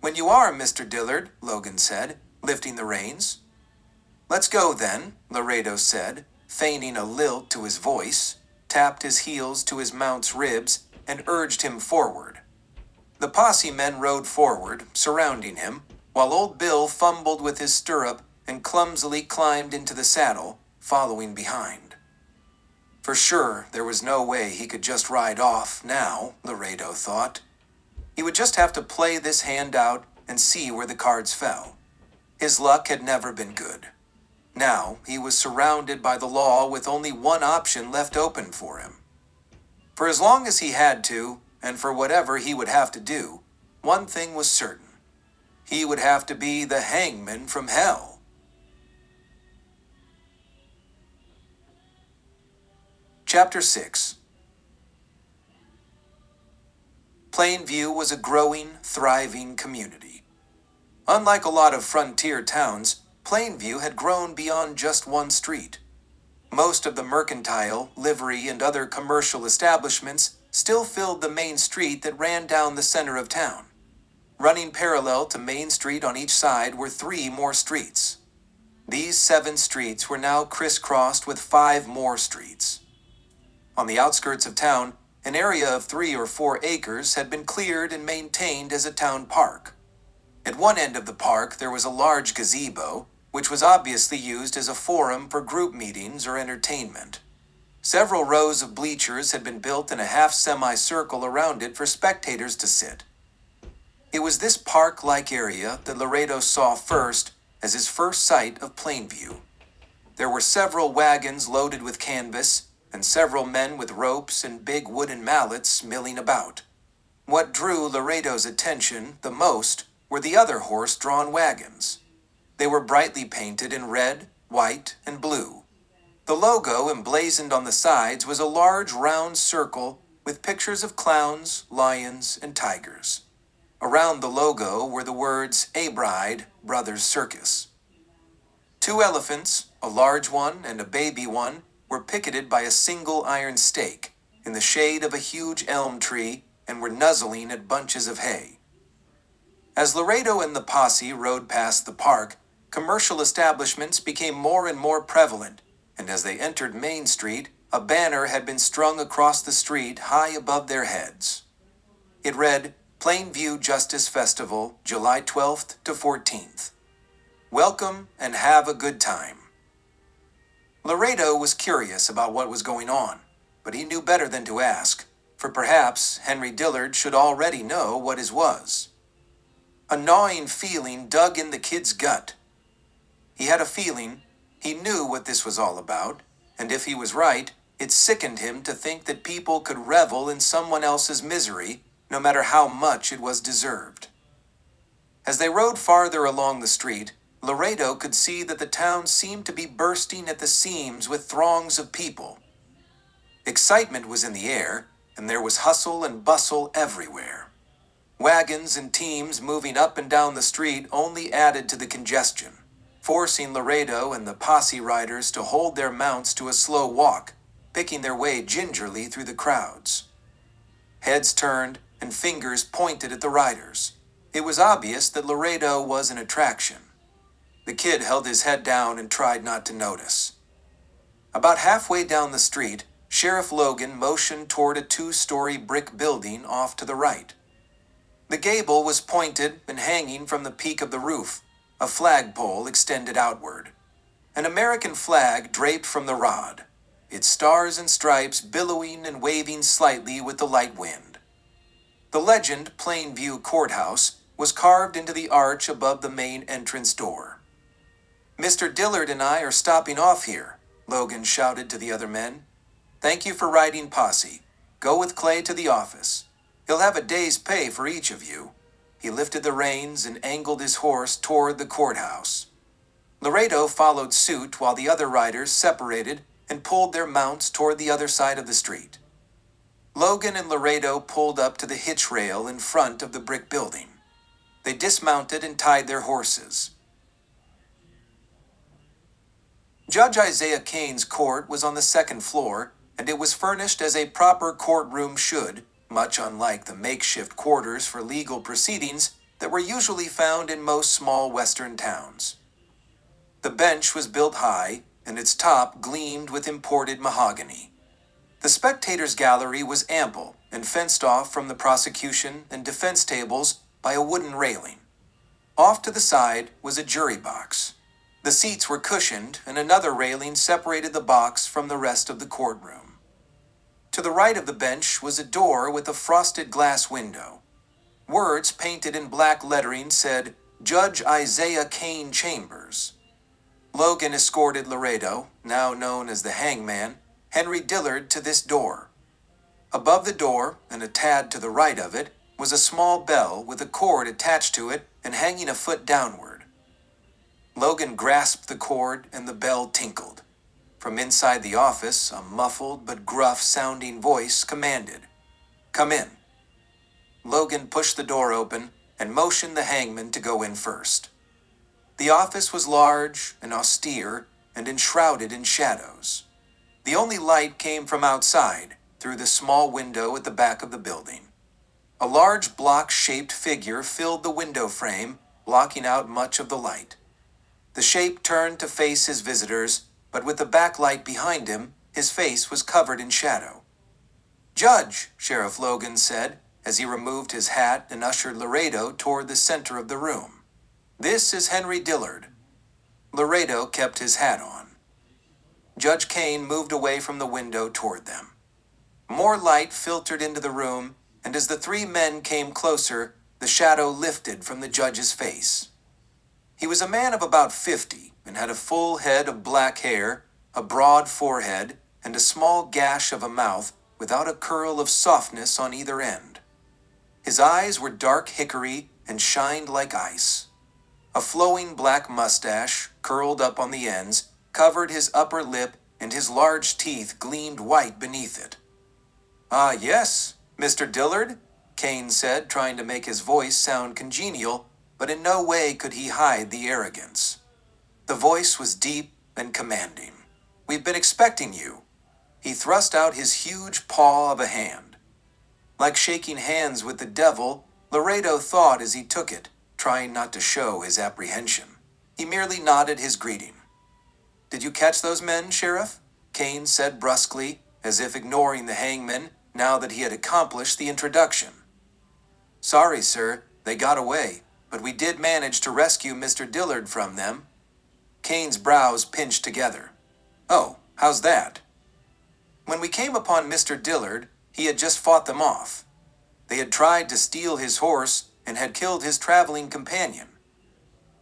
"When you are, Mr. Dillard," Logan said, lifting the reins. "Let's go then," Laredo said, feigning a lilt to his voice, tapped his heels to his mount's ribs, and urged him forward. The posse men rode forward, surrounding him, while old Bill fumbled with his stirrup and clumsily climbed into the saddle, following behind. For sure, there was no way he could just ride off now, Laredo thought. He would just have to play this hand out and see where the cards fell. His luck had never been good. Now, he was surrounded by the law with only one option left open for him. For as long as he had to, and for whatever he would have to do, one thing was certain. He would have to be the hangman from hell. Chapter 6. Plainview was a growing, thriving community. Unlike a lot of frontier towns, Plainview had grown beyond just one street. Most of the mercantile, livery, and other commercial establishments still filled the main street that ran down the center of town. Running parallel to Main Street on each side were 3 more streets. These 7 streets were now crisscrossed with 5 more streets. On the outskirts of town, an area of 3 or 4 acres had been cleared and maintained as a town park. At one end of the park there was a large gazebo, which was obviously used as a forum for group meetings or entertainment. Several rows of bleachers had been built in a half-semicircle around it for spectators to sit. It was this park-like area that Laredo saw first as his first sight of Plainview. There were several wagons loaded with canvas, and several men with ropes and big wooden mallets milling about. What drew Laredo's attention the most were the other horse-drawn wagons. They were brightly painted in red, white, and blue. The logo emblazoned on the sides was a large round circle with pictures of clowns, lions, and tigers. Around the logo were the words "A Bride, Brothers Circus." 2 elephants, a large one and a baby one, were picketed by a single iron stake in the shade of a huge elm tree and were nuzzling at bunches of hay. As Laredo and the posse rode past the park, commercial establishments became more and more prevalent, and as they entered Main Street, a banner had been strung across the street high above their heads. It read, "Plainview Justice Festival, July 12th to 14th. Welcome and have a good time." Laredo was curious about what was going on, but he knew better than to ask, for perhaps Henry Dillard should already know what his was. A gnawing feeling dug in the kid's gut. He had a feeling he knew what this was all about, and if he was right, it sickened him to think that people could revel in someone else's misery, no matter how much it was deserved. As they rode farther along the street, Laredo could see that the town seemed to be bursting at the seams with throngs of people. Excitement was in the air, and there was hustle and bustle everywhere. Wagons and teams moving up and down the street only added to the congestion, forcing Laredo and the posse riders to hold their mounts to a slow walk, picking their way gingerly through the crowds. Heads turned and fingers pointed at the riders. It was obvious that Laredo was an attraction. The kid held his head down and tried not to notice. About halfway down the street, Sheriff Logan motioned toward a 2-story brick building off to the right. The gable was pointed and hanging from the peak of the roof, a flagpole extended outward. An American flag draped from the rod, its stars and stripes billowing and waving slightly with the light wind. The legend Plainview Courthouse was carved into the arch above the main entrance door. "Mr. Dillard and I are stopping off here," Logan shouted to the other men. "Thank you for riding posse. Go with Clay to the office. He'll have a day's pay for each of you." He lifted the reins and angled his horse toward the courthouse. Laredo followed suit while the other riders separated and pulled their mounts toward the other side of the street. Logan and Laredo pulled up to the hitch rail in front of the brick building. They dismounted and tied their horses. Judge Isaiah Kane's court was on the second floor, and it was furnished as a proper courtroom should, much unlike the makeshift quarters for legal proceedings that were usually found in most small western towns. The bench was built high, and its top gleamed with imported mahogany. The spectators' gallery was ample and fenced off from the prosecution and defense tables by a wooden railing. Off to the side was a jury box. The seats were cushioned, and another railing separated the box from the rest of the courtroom. To the right of the bench was a door with a frosted glass window. Words painted in black lettering said, "Judge Isaiah Kane Chambers." Logan escorted Laredo, now known as the Hangman, Henry Dillard, to this door. Above the door, and a tad to the right of it, was a small bell with a cord attached to it and hanging a foot downward. Logan grasped the cord and the bell tinkled. From inside the office, a muffled but gruff-sounding voice commanded, "Come in." Logan pushed the door open and motioned the hangman to go in first. The office was large and austere and enshrouded in shadows. The only light came from outside, through the small window at the back of the building. A large block-shaped figure filled the window frame, blocking out much of the light. The shape turned to face his visitors, but with the backlight behind him, his face was covered in shadow. "Judge," Sheriff Logan said, as he removed his hat and ushered Laredo toward the center of the room. "This is Henry Dillard." Laredo kept his hat on. Judge Kane moved away from the window toward them. More light filtered into the room, and as the three men came closer, the shadow lifted from the judge's face. He was a man of about 50 and had a full head of black hair, a broad forehead, and a small gash of a mouth without a curl of softness on either end. His eyes were dark hickory and shined like ice. A flowing black mustache, curled up on the ends, covered his upper lip, and his large teeth gleamed white beneath it. "Ah, yes, Mr. Dillard," Kane said, trying to make his voice sound congenial, but in no way could he hide the arrogance. The voice was deep and commanding. "We've been expecting you." He thrust out his huge paw of a hand. Like shaking hands with the devil, Laredo thought as he took it, trying not to show his apprehension. He merely nodded his greeting. "Did you catch those men, Sheriff?" Kane said brusquely, as if ignoring the hangman now that he had accomplished the introduction. "Sorry, sir, they got away, but we did manage to rescue Mr. Dillard from them." Kane's brows pinched together. "Oh, how's that?" When we came upon Mr. Dillard, he had just fought them off. They had tried to steal his horse and had killed his traveling companion.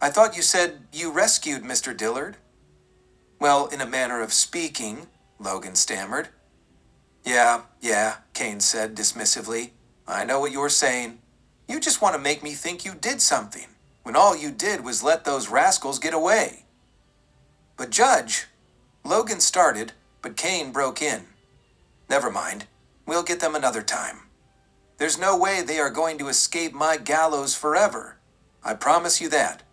I thought you said you rescued Mr. Dillard? Well, in a manner of speaking, Logan stammered. Yeah, Kane said dismissively. I know what you're saying. You just want to make me think you did something, when all you did was let those rascals get away. But Judge, Logan started, but Kane broke in. Never mind. We'll get them another time. There's no way they are going to escape my gallows forever. I promise you that.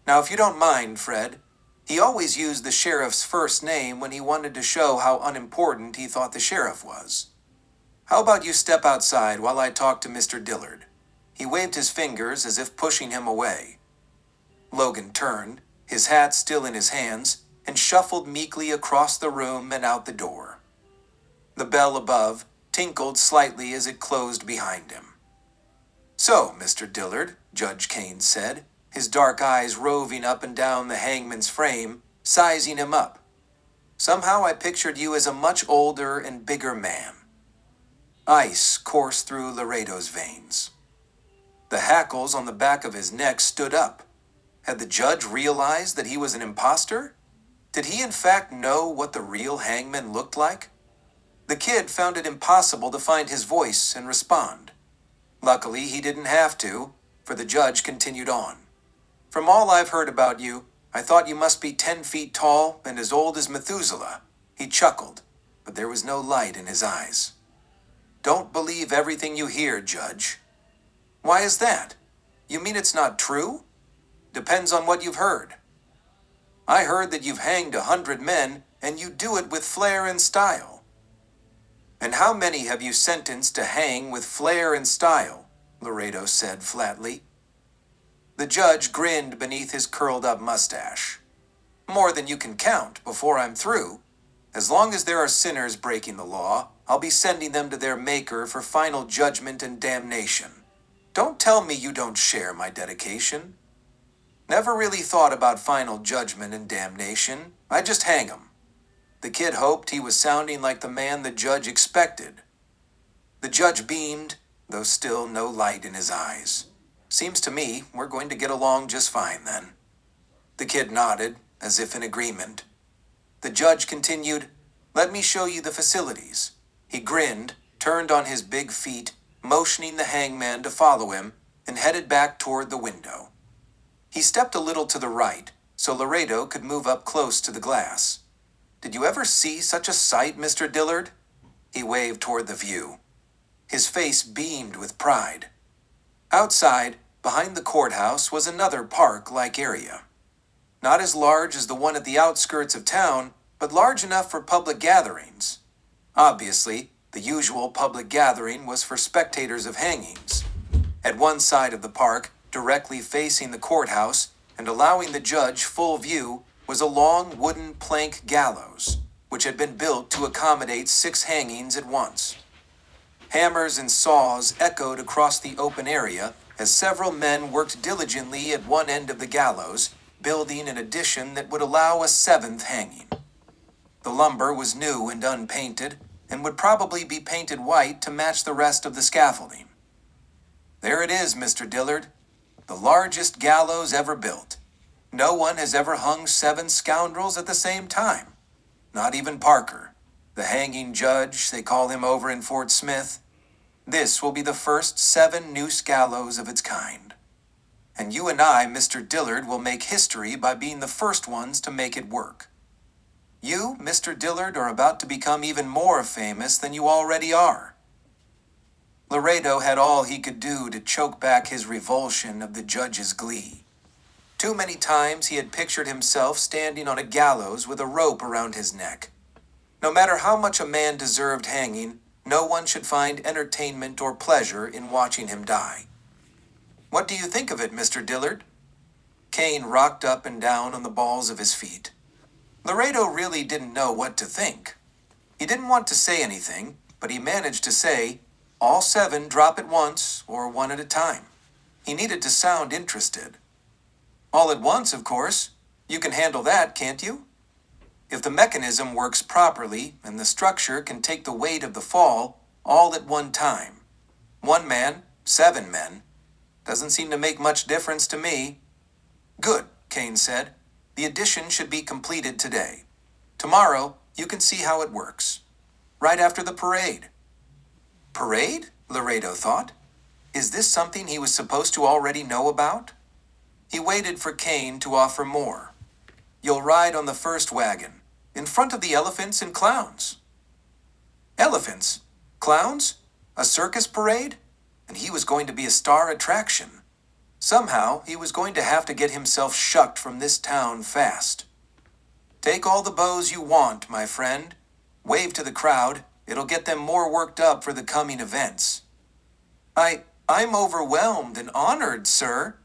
Now, if you don't mind, Fred, he always used the sheriff's first name when he wanted to show how unimportant he thought the sheriff was. How about you step outside while I talk to Mr. Dillard? He waved his fingers as if pushing him away. Logan turned, his hat still in his hands, and shuffled meekly across the room and out the door. The bell above tinkled slightly as it closed behind him. So, Mr. Dillard, Judge Kane said, his dark eyes roving up and down the hangman's frame, sizing him up. Somehow I pictured you as a much older and bigger man. Ice coursed through Laredo's veins. The hackles on the back of his neck stood up. Had the judge realized that he was an imposter? Did he in fact know what the real Hangman looked like? The kid found it impossible to find his voice and respond. Luckily, he didn't have to, for the judge continued on. From all I've heard about you, I thought you must be 10 feet tall and as old as Methuselah. He chuckled, but there was no light in his eyes. Don't believe everything you hear, Judge. Why is that? You mean it's not true? Depends on what you've heard. I heard that you've hanged 100 men, and you do it with flair and style. And how many have you sentenced to hang with flair and style? Laredo said flatly. The judge grinned beneath his curled-up mustache. More than you can count before I'm through. As long as there are sinners breaking the law, I'll be sending them to their maker for final judgment and damnation. Don't tell me you don't share my dedication. Never really thought about final judgment and damnation. I just hang 'em. The kid hoped he was sounding like the man the judge expected. The judge beamed, though still no light in his eyes. Seems to me we're going to get along just fine then. The kid nodded, as if in agreement. The judge continued, Let me show you the facilities. He grinned, turned on his big feet, motioning the hangman to follow him, and headed back toward the window. He stepped a little to the right, so Laredo could move up close to the glass. Did you ever see such a sight, Mr. Dillard? He waved toward the view. His face beamed with pride. Outside, behind the courthouse, was another park-like area. Not as large as the one at the outskirts of town, but large enough for public gatherings. Obviously, the usual public gathering was for spectators of hangings. At one side of the park, directly facing the courthouse and allowing the judge full view, was a long wooden plank gallows, which had been built to accommodate 6 hangings at once. Hammers and saws echoed across the open area as several men worked diligently at one end of the gallows, building an addition that would allow a 7th hanging. The lumber was new and unpainted, and would probably be painted white to match the rest of the scaffolding. There it is, Mr. Dillard, the largest gallows ever built. No one has ever hung 7 scoundrels at the same time. Not even Parker, the hanging judge, they call him over in Fort Smith. This will be the first 7 new gallows of its kind. And you and I, Mr. Dillard, will make history by being the first ones to make it work. You, Mr. Dillard, are about to become even more famous than you already are. Laredo had all he could do to choke back his revulsion of the judge's glee. Too many times he had pictured himself standing on a gallows with a rope around his neck. No matter how much a man deserved hanging, no one should find entertainment or pleasure in watching him die. What do you think of it, Mr. Dillard? Kane rocked up and down on the balls of his feet. Laredo really didn't know what to think. He didn't want to say anything, but he managed to say, all 7 drop at once or one at a time. He needed to sound interested. All at once, of course. You can handle that, can't you? If the mechanism works properly and the structure can take the weight of the fall all at one time. 1 man, 7 men. Doesn't seem to make much difference to me. Good, Kane said. The addition should be completed today. Tomorrow, you can see how it works. Right after the parade. Parade? Laredo thought. Is this something he was supposed to already know about? He waited for Kane to offer more. You'll ride on the first wagon, in front of the elephants and clowns. Elephants? Clowns? A circus parade? And he was going to be a star attraction. Somehow, he was going to have to get himself shucked from this town fast. Take all the bows you want, my friend. Wave to the crowd. It'll get them more worked up for the coming events. I'm overwhelmed and honored, sir.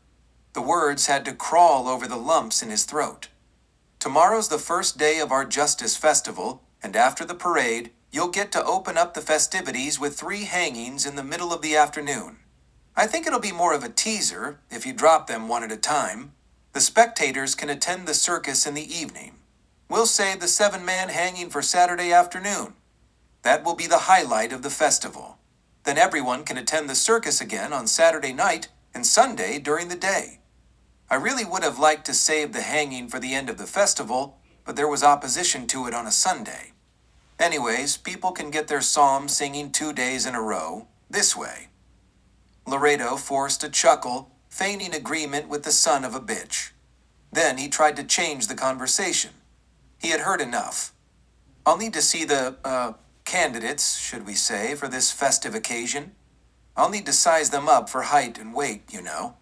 The words had to crawl over the lumps in his throat. Tomorrow's the first day of our Justice Festival, and after the parade, you'll get to open up the festivities with 3 hangings in the middle of the afternoon. I think it'll be more of a teaser if you drop them one at a time. The spectators can attend the circus in the evening. We'll save the 7-man hanging for Saturday afternoon. That will be the highlight of the festival. Then everyone can attend the circus again on Saturday night and Sunday during the day. I really would have liked to save the hanging for the end of the festival, but there was opposition to it on a Sunday. Anyways, people can get their psalm singing 2 days in a row, this way. Laredo forced a chuckle, feigning agreement with the son of a bitch. Then he tried to change the conversation. He had heard enough. I'll need to see the, candidates, should we say, for this festive occasion. I'll need to size them up for height and weight, you know,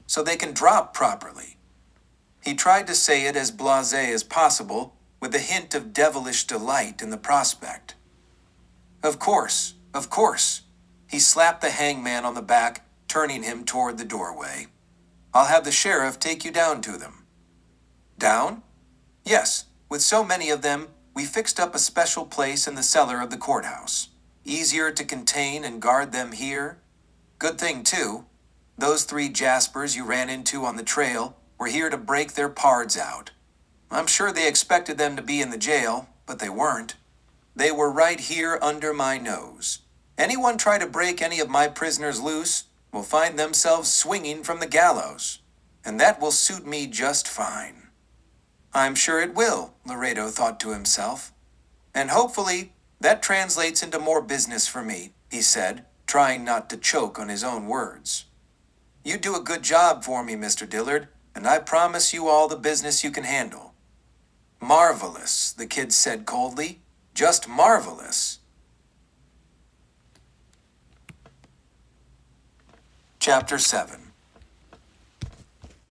so they can drop properly. He tried to say it as blasé as possible, with a hint of devilish delight in the prospect. Of course, of course. He slapped the hangman on the back, turning him toward the doorway. I'll have the sheriff take you down to them. Down? Yes, with so many of them, we fixed up a special place in the cellar of the courthouse. Easier to contain and guard them here. Good thing, too. Those 3 Jaspers you ran into on the trail were here to break their pards out. I'm sure they expected them to be in the jail, but they weren't. They were right here under my nose. Anyone try to break any of my prisoners loose will find themselves swinging from the gallows. And that will suit me just fine. I'm sure it will, Laredo thought to himself. And hopefully, that translates into more business for me, he said, trying not to choke on his own words. You do a good job for me, Mr. Dillard, and I promise you all the business you can handle. Marvelous, the kid said coldly. Just marvelous. Chapter 7.